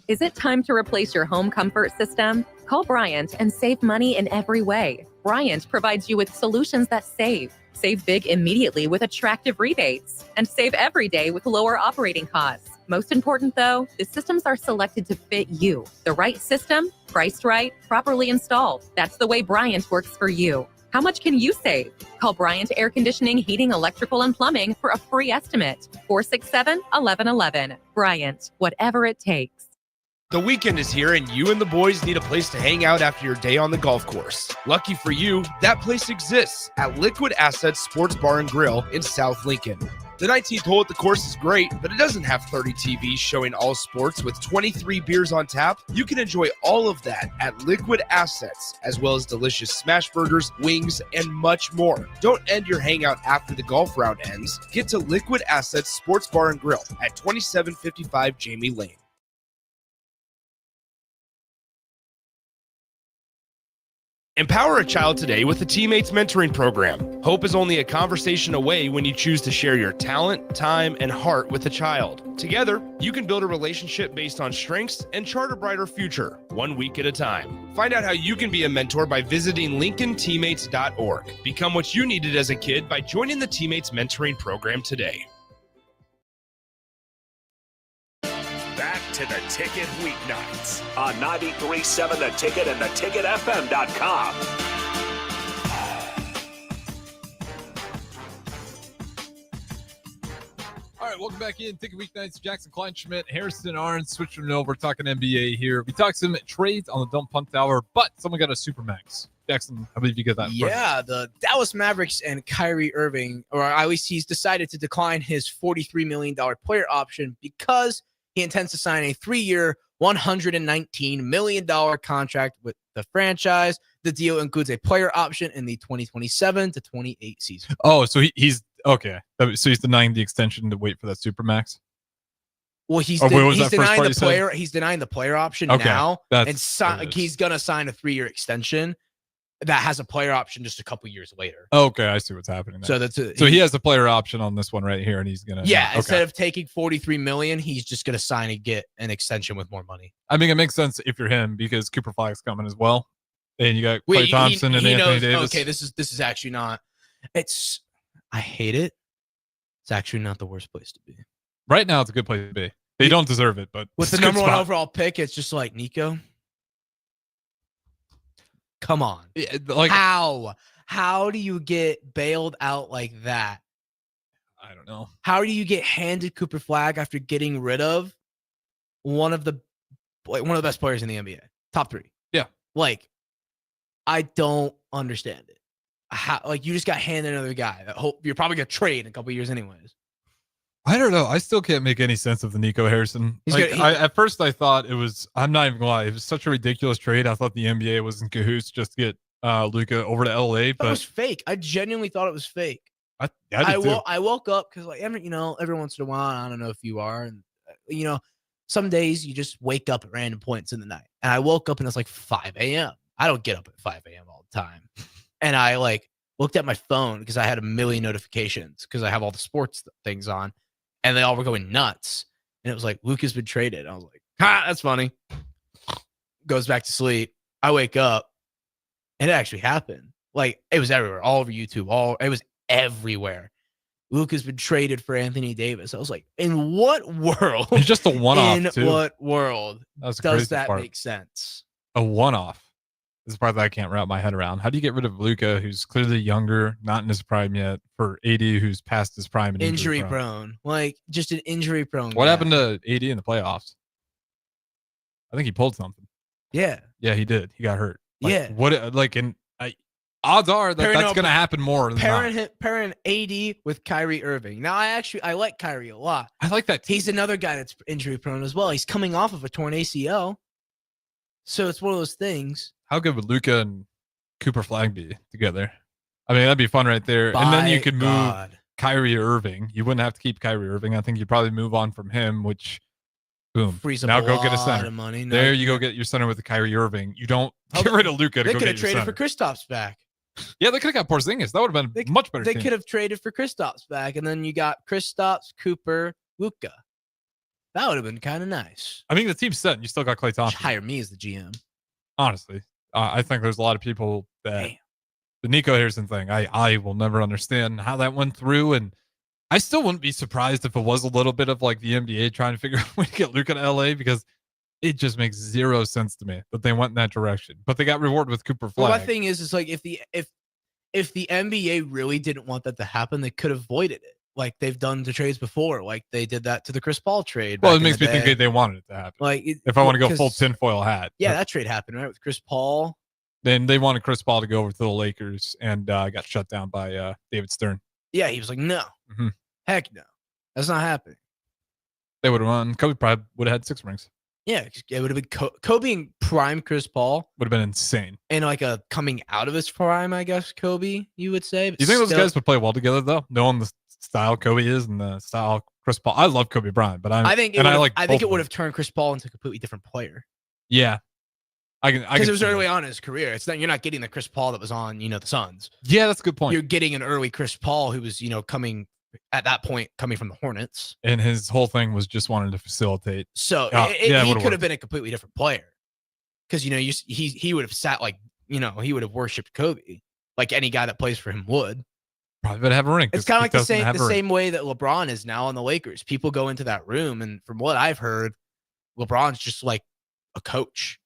Speaker 12: Is it time to replace your home comfort system? Call Bryant and save money in every way. Bryant provides you with solutions that save. Save big immediately with attractive rebates, and save every day with lower operating costs. Most important, though, the systems are selected to fit you. The right system, priced right, properly installed. That's the way Bryant works for you. How much can you save? Call Bryant Air Conditioning, Heating, Electrical, and Plumbing for a free estimate. 467-1111. Bryant, whatever it takes.
Speaker 7: The weekend is here and you and the boys need a place to hang out after your day on the golf course. Lucky for you, that place exists at Liquid Assets Sports Bar and Grill in South Lincoln. The 19th hole at the course is great, but it doesn't have 30 TVs showing all sports with 23 beers on tap. You can enjoy all of that at Liquid Assets, as well as delicious smash burgers, wings, and much more. Don't end your hangout after the golf round ends. Get to Liquid Assets Sports Bar and Grill at 2755 Jamie Lane. Empower a child today with the Teammates Mentoring Program. Hope is only a conversation away when you choose to share your talent, time, and heart with a child. Together, you can build a relationship based on strengths and chart a brighter future, 1 week at a time. Find out how you can be a mentor by visiting LincolnTeammates.org. Become what you needed as a kid by joining the Teammates Mentoring Program today.
Speaker 4: Back to the Ticket Weeknights on 93.7 The Ticket and theticketfm.com.
Speaker 5: All right, welcome back in. Ticket Weeknights. Jackson Kleinschmidt, Harrison Arens, switching it over, talking NBA here. We talked some trades on the Don't Punt Hour, but someone got a Supermax. Jackson, I believe you get that.
Speaker 6: Yeah, the Dallas Mavericks and Kyrie Irving, or at least he's decided to decline his $43 million player option because he intends to sign a 3-year, $119 million contract with the franchise. The deal includes a player option in the 2027 to 28 season.
Speaker 5: Oh, so he's okay. So he's denying the extension to wait for that Supermax?
Speaker 6: Well, he's denying the player option now, and he's going to sign a 3-year extension that has a player option just a couple years later.
Speaker 5: Okay, I see what's happening there. So he has a player option on this one right here, and he's gonna
Speaker 6: instead of taking $43 million, he's just gonna sign and get an extension with more money.
Speaker 5: I mean, it makes sense if you're him because Cooper Flag's coming as well, and you got Klay Thompson and Anthony Davis.
Speaker 6: Okay, this is actually not. I hate it. It's actually not the worst place to be.
Speaker 5: Right now, it's a good place to be. They don't deserve it, but
Speaker 6: with the number 1 overall pick, it's just like Nico. Come on.
Speaker 5: Like
Speaker 6: how do you get bailed out like that?
Speaker 5: I don't know.
Speaker 6: How do you get handed Cooper Flag after getting rid of one of the best players in the NBA? Top 3.
Speaker 5: Yeah.
Speaker 6: Like, I don't understand it. How, you just got handed another guy that you're probably gonna trade in a couple of years anyways.
Speaker 5: I don't know. I still can't make any sense of the Nico Harrison. At first I thought it was, I'm not even gonna lie, it was such a ridiculous trade. I thought the NBA was in cahoots just to get Luka over to LA. But
Speaker 6: it was fake. I genuinely thought it was fake.
Speaker 5: I
Speaker 6: woke up because every once in a while, I don't know if you are, and some days you just wake up at random points in the night. And I woke up and it's like 5 a.m. I don't get up at 5 a.m. all the time. And I looked at my phone because I had a million notifications because I have all the sports things on. And they all were going nuts. And it was like, Luka's been traded. I was like, that's funny. Goes back to sleep. I wake up. And it actually happened. It was everywhere. All over YouTube. It was everywhere. Luka's been traded for Anthony Davis. I was like, in what world?
Speaker 5: It's just a one-off,
Speaker 6: what world does that make sense?
Speaker 5: A one-off. This is the part that I can't wrap my head around. How do you get rid of Luka, who's clearly younger, not in his prime yet, for AD, who's past his prime and
Speaker 6: injury prone? Just an injury prone.
Speaker 5: What happened to AD in the playoffs? I think he pulled something.
Speaker 6: Yeah.
Speaker 5: Yeah, he did. He got hurt.
Speaker 6: Yeah.
Speaker 5: Odds are that's going to happen more than
Speaker 6: pairing AD with Kyrie Irving. Now, I like Kyrie a lot.
Speaker 5: I like that.
Speaker 6: He's another guy that's injury prone as well. He's coming off of a torn ACL. So it's one of those things.
Speaker 5: How good would Luka and Cooper Flag be together? I mean, that'd be fun right there. And then you could move Kyrie Irving. You wouldn't have to keep Kyrie Irving. I think you'd probably move on from him, which, boom.
Speaker 6: Frees up
Speaker 5: now
Speaker 6: a
Speaker 5: go get a
Speaker 6: lot
Speaker 5: center.
Speaker 6: of money.
Speaker 5: There you go get your center with the Kyrie Irving. You don't get rid of Luka to go get your center. They could have traded
Speaker 6: for Kristaps back.
Speaker 5: Yeah, they could have got Porzingis. That would have been much better.
Speaker 6: They could have traded for Kristaps back, and then you got Kristaps, Cooper, Luka. That would have been kind of nice.
Speaker 5: I mean, the team's set, and you still got Klay Thompson.
Speaker 6: Hire me as the GM.
Speaker 5: Honestly, I think there's a lot of people that the Nico Harrison thing, I will never understand how that went through, and I still wouldn't be surprised if it was a little bit of the NBA trying to figure out a way to get Luka to LA, because it just makes zero sense to me that they went in that direction. But they got rewarded with Cooper Flag.
Speaker 6: Well, my thing is if the NBA really didn't want that to happen, they could have avoided it. They've done the trades before. They did that to the Chris Paul trade.
Speaker 5: Well, it makes me think they wanted it to happen. If I want to go full tinfoil hat.
Speaker 6: Yeah, that trade happened, right? With Chris Paul.
Speaker 5: Then they wanted Chris Paul to go over to the Lakers and got shut down by David Stern.
Speaker 6: Yeah, he was like, no.
Speaker 5: Mm-hmm.
Speaker 6: Heck no. That's not happening.
Speaker 5: They would have won. Kobe probably would have had 6 rings.
Speaker 6: Yeah, it would have been Kobe and prime Chris Paul.
Speaker 5: Would have been insane.
Speaker 6: And like a coming out of his prime, I guess, Kobe, you would say.
Speaker 5: Do you think those guys would play well together, though? Knowing the style Kobe is and the style Chris Paul. I love Kobe Bryant, but I think it would
Speaker 6: have turned Chris Paul into a completely different player.
Speaker 5: Yeah.
Speaker 6: Because it was early on in his career. It's not, you're not getting the Chris Paul that was on, the Suns.
Speaker 5: Yeah, that's a good point.
Speaker 6: You're getting an early Chris Paul who was, coming from the Hornets.
Speaker 5: And his whole thing was just wanting to facilitate.
Speaker 6: So he could have been a completely different player. Because, he would have sat he would have worshipped Kobe like any guy that plays for him would.
Speaker 5: Probably would have a ring.
Speaker 6: It's kind of like the same way that LeBron is now on the Lakers. People go into that room, and from what I've heard, LeBron's just like a coach.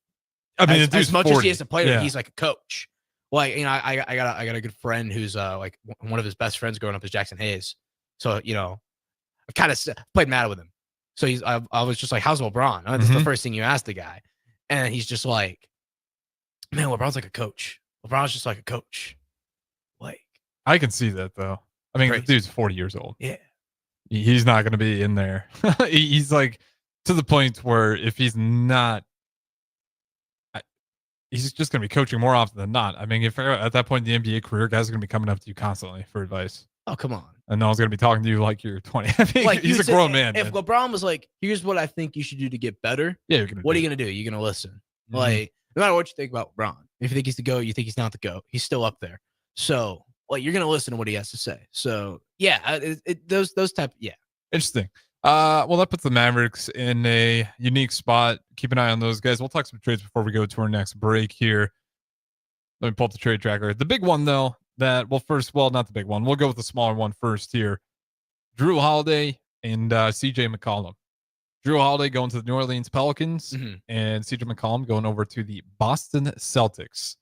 Speaker 5: I mean,
Speaker 6: as much as he is a player, he's like a coach. Like, I got a good friend who's like one of his best friends growing up is Jackson Hayes. So, I've kind of played Madden with him. So I was just like, how's LeBron? That's the first thing you ask the guy. And he's just like, man, LeBron's like a coach. LeBron's just like a coach. Like,
Speaker 5: I can see that though. I mean, the dude's 40 years old.
Speaker 6: Yeah.
Speaker 5: He's not going to be in there. He's like to the point where if he's not, he's just going to be coaching more often than not. I mean, if at that point in the NBA career, guys are going to be coming up to you constantly for advice.
Speaker 6: Oh, come on.
Speaker 5: And no one's going to be talking to you like you're 20. I mean,
Speaker 6: like
Speaker 5: he's a grown man.
Speaker 6: If LeBron was like, here's what I think you should do to get better.
Speaker 5: Yeah,
Speaker 6: what are you going to do? You're going to listen. Mm-hmm. Like, no matter what you think about LeBron, if you think he's the GOAT, you think he's not the GOAT, he's still up there. So, like, you're going to listen to what he has to say. So, yeah, those type, yeah.
Speaker 5: Interesting. Well, that puts the Mavericks in a unique spot. Keep an eye on those guys. We'll talk some trades before we go to our next break here. Let me pull up the trade tracker. The big one, though, not the big one. We'll go with the smaller one first here. Drew Holiday and CJ McCollum. Drew Holiday going to the New Orleans Pelicans and CJ McCollum going over to the Boston Celtics.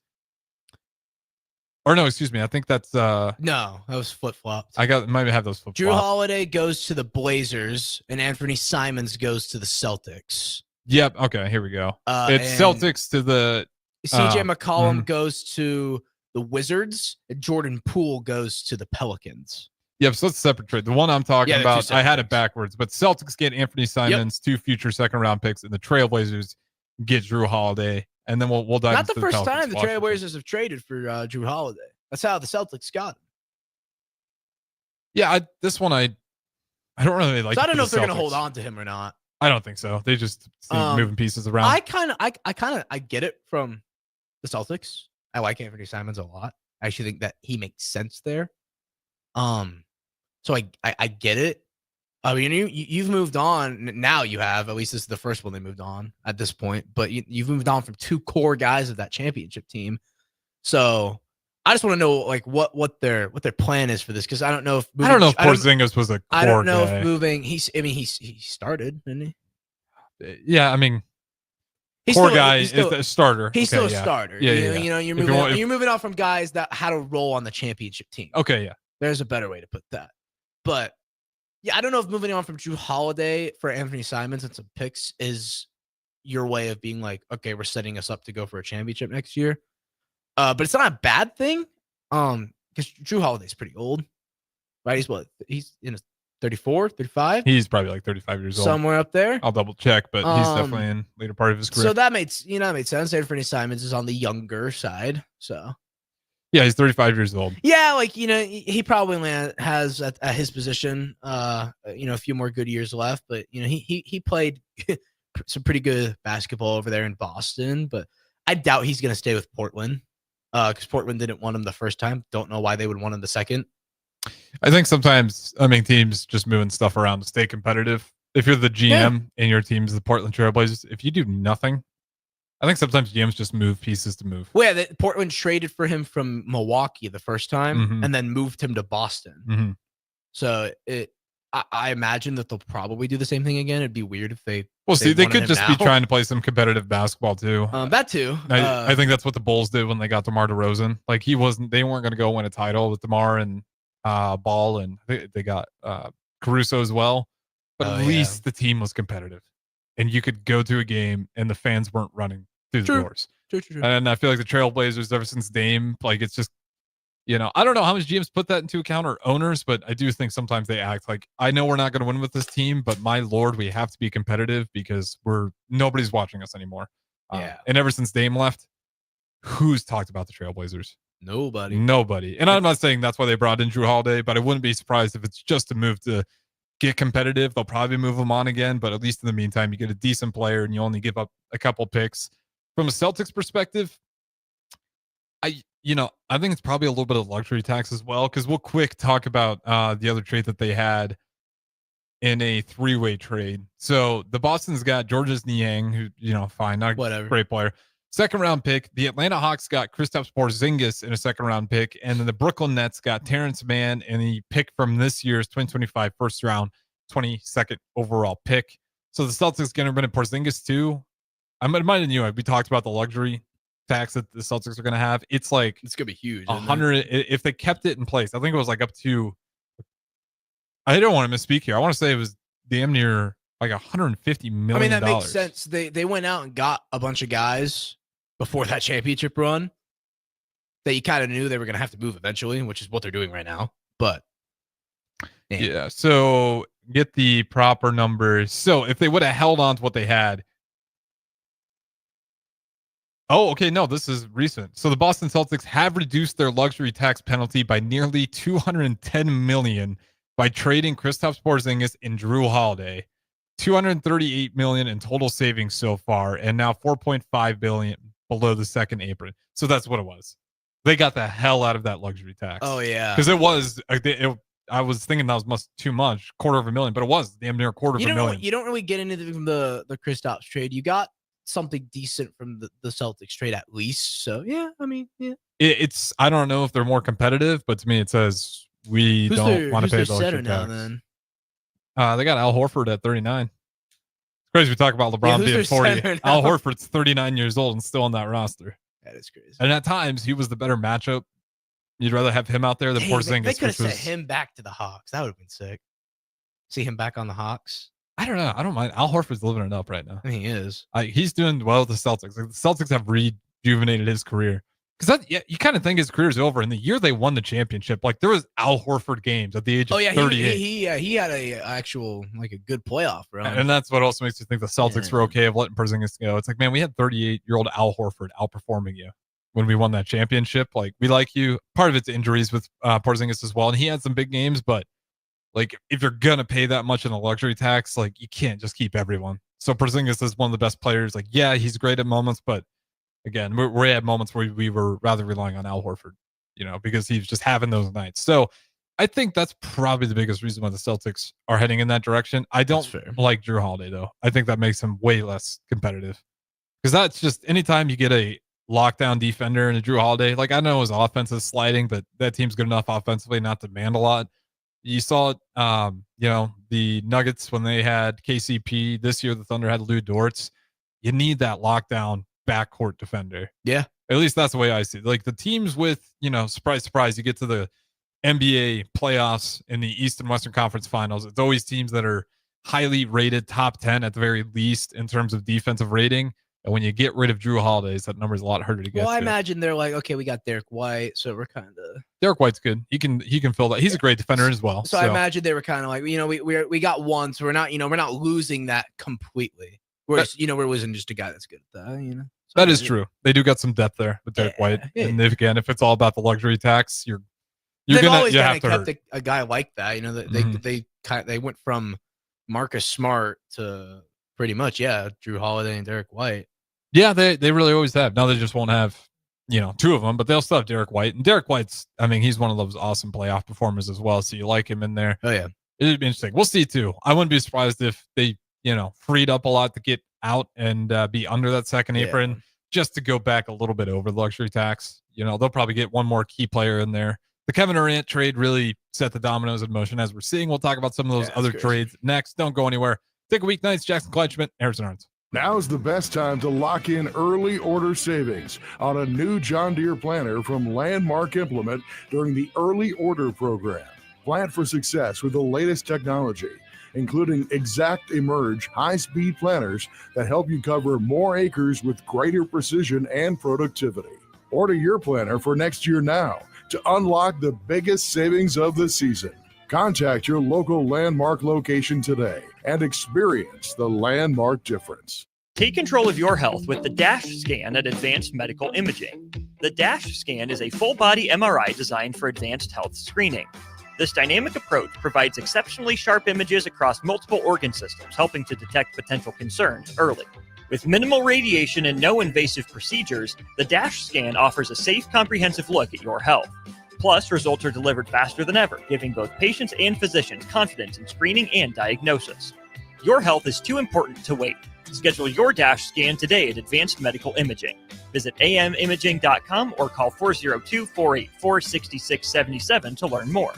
Speaker 5: Or no, excuse me. I think that's
Speaker 6: no, that was flip-flopped.
Speaker 5: Might have those flip-flopped.
Speaker 6: Drew Holiday goes to the Blazers and Anthony Simons goes to the Celtics.
Speaker 5: Yep. Okay, here we go. It's Celtics to the
Speaker 6: CJ McCollum goes to the Wizards and Jordan Poole goes to the Pelicans.
Speaker 5: Yep, so it's a separate trade. The one I'm talking about, I had it backwards, but Celtics get Anthony Simons, 2 future second-round picks, and the Trailblazers get Drew Holiday, and then we'll dive
Speaker 6: Not
Speaker 5: into
Speaker 6: the first time the Trailblazers have traded for Drew Holiday. That's how the Celtics got him.
Speaker 5: Yeah, this one I don't really like.
Speaker 6: So I don't know if they're going to hold on to him or not.
Speaker 5: I don't think so. They just moving pieces around.
Speaker 6: I get it from the Celtics. I like Anthony Simons a lot. I actually think that he makes sense there. So I get it. I mean, you've moved on. Now you have, at least this is the first one they moved on at this point, but you've moved on from 2 core guys of that championship team. So I just want to know like what their plan is for this. Cause I don't know if
Speaker 5: Porzingis was a core
Speaker 6: I don't know
Speaker 5: guy.
Speaker 6: if moving, he started, didn't he?
Speaker 5: Yeah. I mean, is a starter.
Speaker 6: He's still a starter. Yeah. You're moving on from guys that had a role on the championship team.
Speaker 5: Okay. Yeah.
Speaker 6: There's a better way to put that. But yeah, I don't know if moving on from Drew Holiday for Anthony Simons and some picks is your way of being like, okay, we're setting us up to go for a championship next year. But it's not a bad thing. Because Drew Holiday's pretty old, right? He's in his 34, 35.
Speaker 5: He's probably like 35 years old.
Speaker 6: Somewhere up there.
Speaker 5: I'll double check, but he's definitely in later part of his career.
Speaker 6: So that made sense. Anthony Simons is on the younger side. So
Speaker 5: yeah, he's 35 years old.
Speaker 6: Yeah, like, he probably has at his position, a few more good years left. But, he played some pretty good basketball over there in Boston. But I doubt he's going to stay with Portland because Portland didn't want him the first time. Don't know why they would want him the second.
Speaker 5: I think sometimes, teams just moving stuff around to stay competitive. If you're the GM and your team's the Portland Trailblazers, if you do nothing, I think sometimes GMs just move pieces to move.
Speaker 6: Well, yeah, Portland traded for him from Milwaukee the first time and then moved him to Boston.
Speaker 5: Mm-hmm.
Speaker 6: So I imagine that they'll probably do the same thing again. It'd be weird if they.
Speaker 5: Well, see, they could just be trying to play some competitive basketball too.
Speaker 6: That too.
Speaker 5: I think that's what the Bulls did when they got DeMar DeRozan. Like they weren't going to go win a title with DeMar and Ball, and they got Caruso as well. But at least the team was competitive, and you could go to a game and the fans weren't running through the doors.
Speaker 6: True.
Speaker 5: And I feel like the Trailblazers, ever since Dame, like it's just I don't know how much GMs put that into account or owners, but I do think sometimes they act like, I know we're not going to win with this team, but my Lord, we have to be competitive because nobody's watching us anymore. And ever since Dame left, who's talked about the Trailblazers? Nobody. And I'm not saying that's why they brought in Drew Holiday, but I wouldn't be surprised if it's just a move to get competitive. They'll probably move him on again, but at least in the meantime, you get a decent player and you only give up a couple picks. From a Celtics perspective, I think it's probably a little bit of luxury tax as well, because we'll quick talk about the other trade that they had in a three-way trade. So the Boston's got Georges Niang, who, fine, not a great player. Second round pick. The Atlanta Hawks got Kristaps Porzingis in a second round pick. And then the Brooklyn Nets got Terrence Mann and the pick from this year's 2025 first round, 22nd overall pick. So the Celtics going to bring in Porzingis too. I'm reminding you, we talked about the luxury tax that the Celtics are going to have. It's going
Speaker 6: to be huge.
Speaker 5: 100 if they kept it in place. I think it was up to, I don't want to misspeak here. I want to say it was damn near $150 million.
Speaker 6: I mean, that makes sense. They went out and got a bunch of guys before that championship run that you kind of knew they were going to have to move eventually, which is what they're doing right now. But
Speaker 5: yeah, so get the proper numbers. So if they would have held on to what they had. Oh, okay. No, this is recent. So the Boston Celtics have reduced their luxury tax penalty by nearly $210 million by trading Kristaps Porzingis and Drew Holiday. $238 million in total savings so far, and now $4.5 billion below the second apron. So that's what it was. They got the hell out of that luxury tax.
Speaker 6: Oh yeah,
Speaker 5: because it was. I was thinking that was too much, $250,000, but it was damn near $250,000.
Speaker 6: You don't really get into the Kristaps trade. You got something decent from the Celtics trade at least. So yeah, I mean, yeah.
Speaker 5: It's I don't know if they're more competitive, but to me it says we don't want to pay the luxury tax. Then? They got Al Horford at 39. It's crazy we talk about LeBron being 40. Al Horford's 39 years old and still on that roster.
Speaker 6: That is crazy.
Speaker 5: And at times he was the better matchup. You'd rather have him out there than Porzingis.
Speaker 6: They could have sent him back to the Hawks. That would have been sick. See him back on the Hawks.
Speaker 5: I don't know. I don't mind. Al Horford's living it up right now.
Speaker 6: I mean, he is.
Speaker 5: He's doing well with the Celtics. The Celtics have rejuvenated his career. Because you kind of think his career's over. In the year they won the championship, there was Al Horford games at the age of 38.
Speaker 6: He had a actual a good playoff run.
Speaker 5: And that's what also makes you think the Celtics were okay of letting Porzingis go. It's man, we had 38-year-old Al Horford outperforming you when we won that championship. We like you. Part of it's injuries with Porzingis as well, and he had some big games. But if you're gonna pay that much in a luxury tax, you can't just keep everyone. So Porzingis is one of the best players. Yeah, he's great at moments, but again, we're at moments where we were rather relying on Al Horford, because he's just having those nights. So I think that's probably the biggest reason why the Celtics are heading in that direction. I don't like Drew Holiday, though. I think that makes him way less competitive. Because that's just anytime you get a lockdown defender and a Drew Holiday, I know his offense is sliding, but that team's good enough offensively not to demand a lot. You saw it, the Nuggets when they had KCP. This year, the Thunder had Lou Dortz. You need that lockdown backcourt defender.
Speaker 6: Yeah.
Speaker 5: At least that's the way I see it. The teams with, surprise, surprise, you get to the NBA playoffs in the East and Western Conference Finals. It's always teams that are highly rated, top 10 at the very least in terms of defensive rating. And when you get rid of Drew Holiday, that number's a lot harder to get.
Speaker 6: Well, I imagine they're okay, we got Derek White, so we're kind of.
Speaker 5: Derek White's good. He can fill that. He's a great defender as well.
Speaker 6: So I imagine they were kind of we got one, so we're not losing that completely. Whereas we're losing just a guy that's good at that. So
Speaker 5: that is true. They do got some depth there with Derek White. Yeah. And if it's all about the luxury tax, you're gonna have to hurt
Speaker 6: a guy like that. They went from Marcus Smart to pretty much Drew Holiday and Derek White.
Speaker 5: Yeah, they really always have. Now they just won't have two of them, but they'll still have Derek White. And Derek White's he's one of those awesome playoff performers as well. So you like him in there.
Speaker 6: Oh yeah,
Speaker 5: it'd be interesting. We'll see too. I wouldn't be surprised if they freed up a lot to get out and be under that second apron just to go back a little bit over the luxury tax. They'll probably get one more key player in there. The Kevin Durant trade really set the dominoes in motion as we're seeing. We'll talk about some of those other trades next. Don't go anywhere. Take a Weeknights. Jackson Kleinschmidt, Arens.
Speaker 3: Now's the best time to lock in early order savings on a new John Deere planter from Landmark Implement during the early order program. Plant for success with the latest technology, including Exact Emerge high-speed planters that help you cover more acres with greater precision and productivity. Order your planter for next year now. to unlock the biggest savings of the season. Contact your local Landmark location today and experience the Landmark difference.
Speaker 2: Take control of your health with the DASH scan at Advanced Medical Imaging. The DASH scan is a full-body MRI designed for advanced health screening. This dynamic approach provides exceptionally sharp images across multiple organ systems, helping to detect potential concerns early. With minimal radiation and no invasive procedures, the DASH scan offers a safe, comprehensive look at your health. Plus, results are delivered faster than ever, giving both patients and physicians confidence in screening and diagnosis. Your health is too important to wait. Schedule your DASH scan today at Advanced Medical Imaging. Visit amimaging.com or call 402-484-6677 to learn more.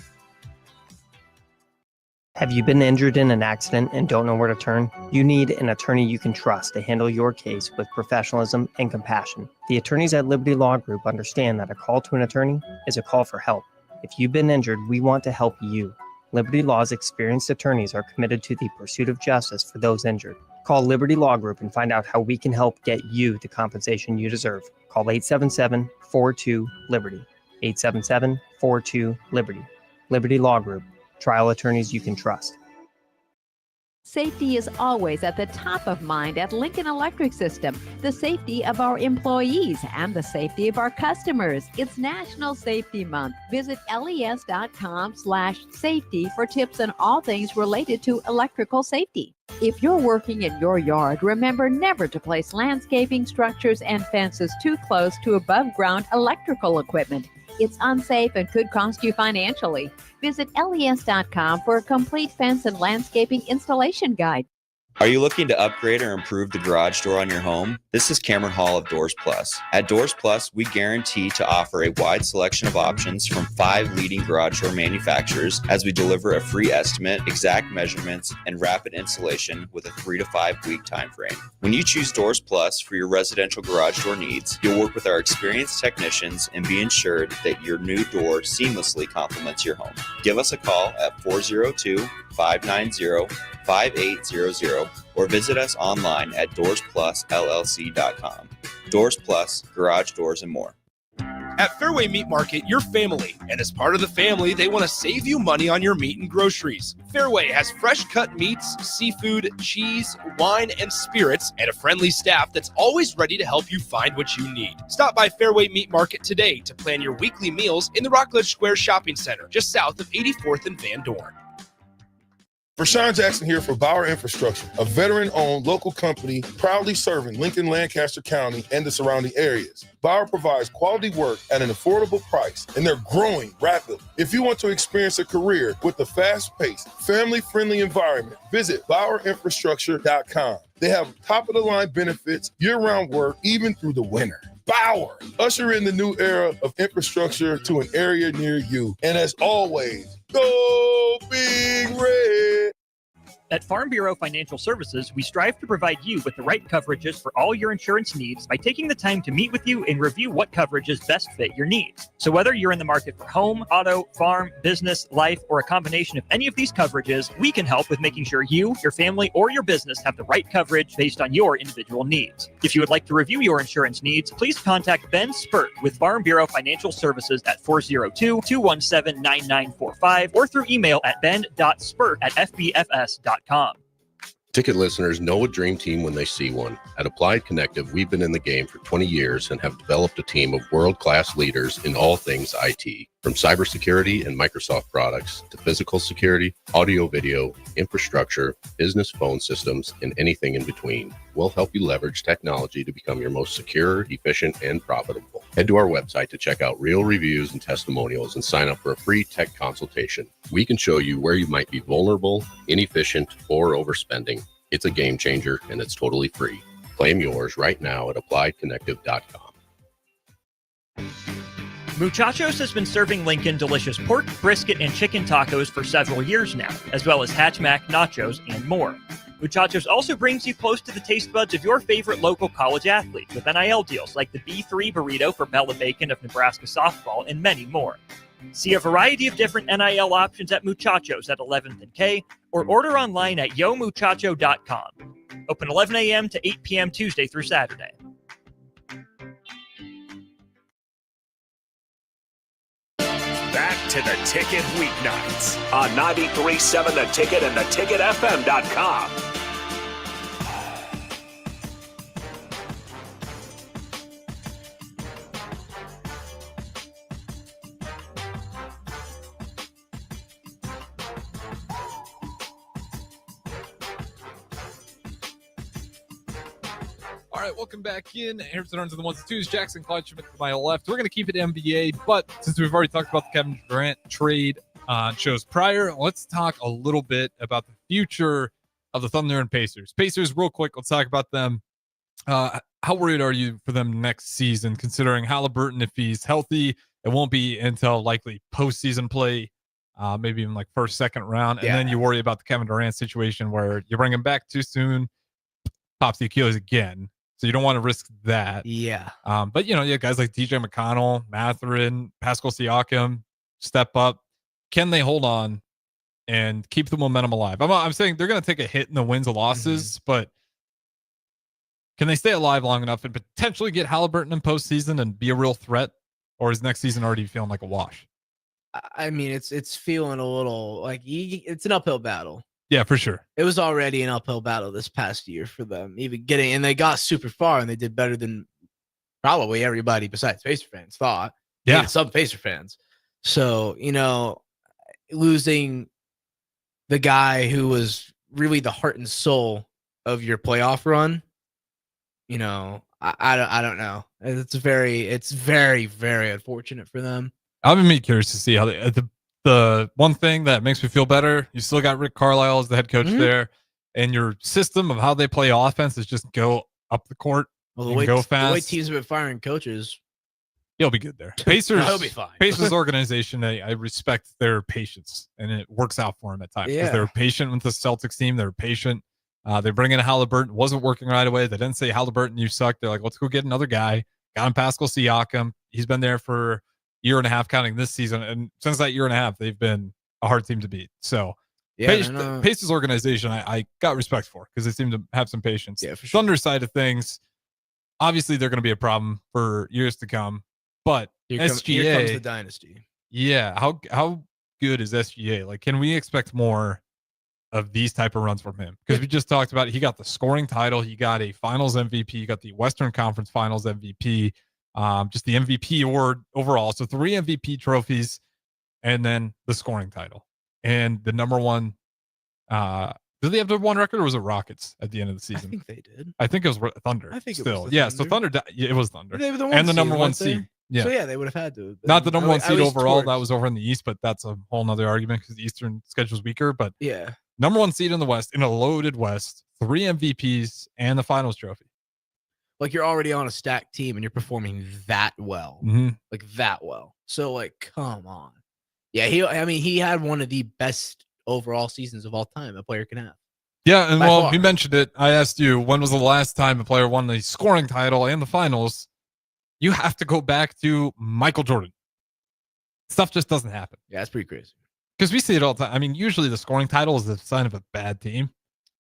Speaker 15: Have you been injured in an accident and don't know where to turn? You need an attorney you can trust to handle your case with professionalism and compassion. The attorneys at Liberty Law Group understand that a call to an attorney is a call for help. If you've been injured, we want to help you. Liberty Law's experienced attorneys are committed to the pursuit of justice for those injured. Call Liberty Law Group and find out how we can help get you the compensation you deserve. Call 877-42-LIBERTY. 877-42-LIBERTY. Liberty Law Group. Trial attorneys you can trust.
Speaker 16: Safety is always at the top of mind at Lincoln Electric System. The safety of our employees and the safety of our customers. It's National Safety Month. Visit les.com/safety for tips on all things related to electrical safety. If you're working in your yard, remember never to place landscaping, structures, and fences too close to above-ground electrical equipment. It's unsafe and could cost you financially. Visit les.com for a complete fence and landscaping installation guide.
Speaker 17: Are you looking to upgrade or improve the garage door on your home? This is Cameron Hall of Doors Plus. At Doors Plus, we guarantee to offer a wide selection of options from 5 leading garage door manufacturers as we deliver a free estimate, exact measurements, and rapid installation with a 3 to 5 week time frame. When you choose Doors Plus for your residential garage door needs, you'll work with our experienced technicians and be ensured that your new door seamlessly complements your home. Give us a call at 402-590-5800 or visit us online at DoorsPlusLLC.com. Doors Plus, garage doors, and more.
Speaker 7: At Fairway Meat Market, you're family, and as part of the family, they want to save you money on your meat and groceries. Fairway has fresh cut meats, seafood, cheese, wine, and spirits, and a friendly staff that's always ready to help you find what you need. Stop by Fairway Meat Market today to plan your weekly meals in the Rockledge Square Shopping Center, just south of 84th and Van Dorn.
Speaker 18: Rashawn Jackson here for Bauer Infrastructure, a veteran-owned local company proudly serving Lincoln, Lancaster County, and the surrounding areas. Bauer provides quality work at an affordable price, and they're growing rapidly. If you want to experience a career with a fast-paced, family-friendly environment, visit BauerInfrastructure.com. They have top-of-the-line benefits, year-round work, even through the winter. Bauer, usher in the new era of infrastructure to an area near you. And as always, go Big Red!
Speaker 2: At Farm Bureau Financial Services, we strive to provide you with the right coverages for all your insurance needs by taking the time to meet with you and review what coverages best fit your needs. So whether you're in the market for home, auto, farm, business, life, or a combination of any of these coverages, we can help with making sure you, your family, or your business have the right coverage based on your individual needs. If you would like to review your insurance needs, please contact Ben Spurt with Farm Bureau Financial Services at 402-217-9945 or through email at ben.spurt@fbfs.com.
Speaker 1: Ticket listeners know a dream team when they see one. At Applied Connective, we've been in the game for 20 years and have developed a team of world-class leaders in all things IT. From cybersecurity and Microsoft products to physical security, audio, video, infrastructure, business phone systems, and anything in between. We'll help you leverage technology to become your most secure, efficient, and profitable. Head to our website to check out real reviews and testimonials and sign up for a free tech consultation. We can show you where you might be vulnerable, inefficient, or overspending. It's a game changer, and it's totally free. Claim yours right now at appliedconnective.com.
Speaker 2: Muchachos has been serving Lincoln delicious pork, brisket, and chicken tacos for several years now, as well as Hatch Mac nachos and more. Muchachos also brings you close to the taste buds of your favorite local college athlete with NIL deals like the B3 burrito for Bella Bacon of Nebraska softball and many more. See a variety of different NIL options at Muchachos at 11th and K or order online at yomuchacho.com. Open 11 a.m. to 8 p.m. Tuesday through Saturday.
Speaker 4: back to the Ticket Weeknights on 93.7 The Ticket and theticketfm.com.
Speaker 5: All right, welcome back in. Here's the runs of the ones and twos. Jackson Kleinschmidt to my left. We're going to keep it NBA, but since we've already talked about the Kevin Durant trade on shows prior, let's talk a little bit about the future of the Thunder and Pacers. Pacers, real quick, let's talk about them. How worried are you for them next season, considering Halliburton, if he's healthy, it won't be until likely postseason play, maybe even like first, second round. And then you worry about the Kevin Durant situation where you bring him back too soon, pops the Achilles again. So you don't want to risk that.
Speaker 6: Yeah.
Speaker 5: But, guys like DJ McConnell, Mathurin, Pascal Siakam step up. Can they hold on and keep the momentum alive? I'm saying they're going to take a hit in the wins and losses, but can they stay alive long enough and potentially get Halliburton in postseason and be a real threat? Or is next season already feeling like a wash?
Speaker 6: I mean, it's feeling a little like it's an uphill battle.
Speaker 5: Yeah, for sure.
Speaker 6: It was already an uphill battle this past year for them, and they got super far and they did better than probably everybody besides Pacer fans thought.
Speaker 5: Yeah.
Speaker 6: Even some Pacer fans. So, losing the guy who was really the heart and soul of your playoff run, I don't know. It's very, very unfortunate for them.
Speaker 5: I'm going to be curious to see how the one thing that makes me feel better, you still got Rick Carlisle as the head coach there, and your system of how they play offense is just go up the court and go fast.
Speaker 6: The way teams have been firing coaches,
Speaker 5: he'll be good there. Pacers,
Speaker 6: he'll be fine.
Speaker 5: Pacers organization, I respect their patience, and it works out for them at times.
Speaker 6: Yeah.
Speaker 5: They're patient with the Celtics team. They're patient. They bring in Halliburton. Wasn't working right away. They didn't say, Halliburton, you suck. They're like, let's go get another guy. Got him Pascal Siakam. He's been there for year and a half counting this season, and since that year and a half they've been a hard team to beat. So Pacers organization I got respect for because they seem to have some patience.
Speaker 6: Yeah, for sure.
Speaker 5: Thunder side of things, obviously they're going to be a problem for years to come, but
Speaker 6: here comes the dynasty.
Speaker 5: Yeah, how good is SGA? Like, can we expect more of these type of runs from him? Because we just talked about it. He got the scoring title, he got a finals MVP, he got the Western Conference Finals MVP, just the MVP award overall. So 3 MVP trophies, and then the scoring title, and the number one. Did they have the one record, or was it Rockets at the end of the season?
Speaker 6: I think they did.
Speaker 5: I think it was Thunder.
Speaker 6: I think
Speaker 5: still,
Speaker 6: it was
Speaker 5: So Thunder. It was Thunder,
Speaker 6: They were the
Speaker 5: and the
Speaker 6: seed,
Speaker 5: number one
Speaker 6: weren't they?
Speaker 5: seed. Yeah.
Speaker 6: So yeah, they would have had to.
Speaker 5: Not the number one
Speaker 6: At
Speaker 5: seed
Speaker 6: least
Speaker 5: overall.
Speaker 6: towards-
Speaker 5: That was over in the East, but that's a whole nother argument because the Eastern schedule's weaker. But
Speaker 6: Yeah.
Speaker 5: number one seed in the West, in a loaded West, 3 MVPs and the Finals trophy.
Speaker 6: Like, you're already on a stacked team and you're performing that well.
Speaker 5: Mhm.
Speaker 6: Like, that well. So, like, come on. Yeah, he had one of the best overall seasons of all time a player can have.
Speaker 5: Yeah, and
Speaker 6: By
Speaker 5: well,
Speaker 6: far.
Speaker 5: you mentioned it. I asked you, when was the last time a player won the scoring title and the Finals? You have to go back to Michael Jordan. Stuff just doesn't happen.
Speaker 6: Yeah, it's pretty crazy.
Speaker 5: Because we see it all the time. I mean, usually the scoring title is a sign of a bad team.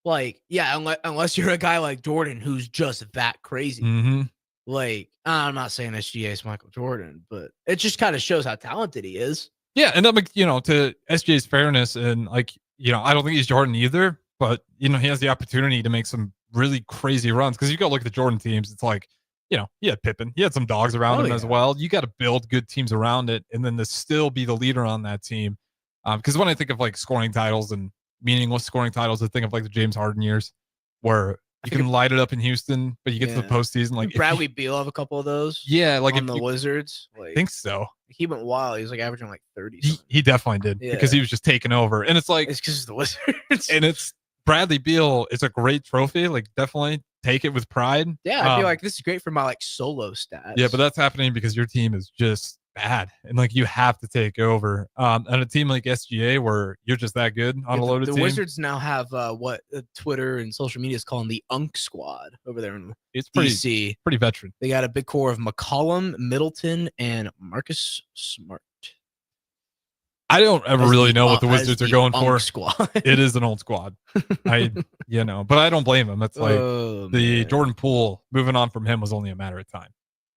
Speaker 6: Like, yeah, unless you're a guy like Jordan who's just that crazy.
Speaker 5: Mm-hmm.
Speaker 6: Like, I'm not saying SGA is Michael Jordan, but it just kind of shows how talented he is.
Speaker 5: Yeah, and to SJ's fairness, and I don't think he's Jordan either, but he has the opportunity to make some really crazy runs. Because you go look at the Jordan teams, it's like, he had Pippen, he had some dogs around him as well. You got to build good teams around it, and then to still be the leader on that team. Because when I think of like scoring titles and meaningless scoring titles, I think of like the James Harden years, where you can light it up in Houston, but you get to the postseason. Like
Speaker 6: Bradley Beal have a couple of those.
Speaker 5: Yeah, like
Speaker 6: on the Wizards.
Speaker 5: I think so.
Speaker 6: He went wild. He was like averaging like 30.
Speaker 5: He definitely did because he was just taking over, and it's like
Speaker 6: it's because the Wizards.
Speaker 5: And it's Bradley Beal. It's a great trophy. Like, definitely take it with pride.
Speaker 6: Yeah, I feel like this is great for my like solo stats.
Speaker 5: Yeah, but that's happening because your team is just bad, and like you have to take over. And a team like SGA, where you're just that good on a loaded
Speaker 6: the
Speaker 5: team.
Speaker 6: Wizards now have what Twitter and social media is calling the Unk Squad over there in DC.
Speaker 5: Pretty veteran.
Speaker 6: They got a big core of McCollum, Middleton, and Marcus Smart.
Speaker 5: I don't ever really know what the Wizards are going for.
Speaker 6: Squad.
Speaker 5: It is an old squad. But I don't blame them. It's like the Jordan Poole moving on from him was only a matter of time.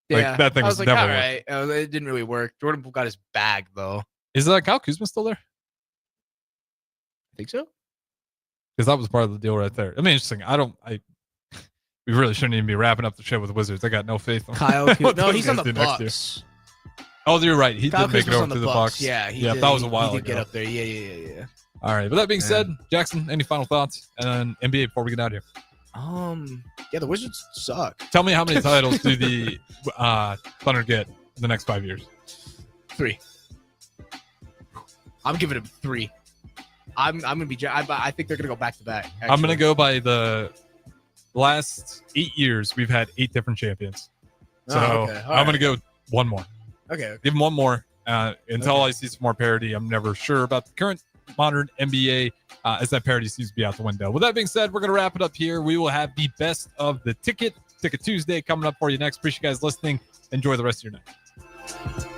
Speaker 6: Yeah,
Speaker 5: like, that thing
Speaker 6: I was like,
Speaker 5: never
Speaker 6: all
Speaker 5: worked.
Speaker 6: right. It didn't really work. Jordan Poole got his bag though.
Speaker 5: Is Kyle Kuzma still there?
Speaker 6: I think so.
Speaker 5: Because that was part of the deal right there. I mean, interesting. We really shouldn't even be wrapping up the show with the Wizards. I got no faith in
Speaker 6: Kyle Kuzma. No, he's on the Bucks.
Speaker 5: Oh, you're right. He
Speaker 6: Kyle
Speaker 5: did make it
Speaker 6: Kuzma's
Speaker 5: over
Speaker 6: on
Speaker 5: to the
Speaker 6: Bucks.
Speaker 5: Bucks.
Speaker 6: Yeah,
Speaker 5: that was a while
Speaker 6: he did
Speaker 5: ago.
Speaker 6: get up there. Yeah.
Speaker 5: All right. But that being said, Jackson, any final thoughts? And then NBA before we get out of here.
Speaker 6: Yeah, the Wizards suck.
Speaker 5: Tell me how many titles do the Thunder get in the next 5 years?
Speaker 6: 3. I'm giving him 3. I'm gonna be. I think they're gonna go back to back.
Speaker 5: I'm gonna go by the last 8 years. We've had 8 different champions. So I'm gonna go one more.
Speaker 6: Okay.
Speaker 5: Give him one more until I see some more parity. I'm never sure about the current modern NBA as that parity seems to be out the window. With that being said, we're gonna wrap it up here. We will have the best of the Ticket Tuesday coming up for you next. Appreciate you guys listening. Enjoy the rest of your night.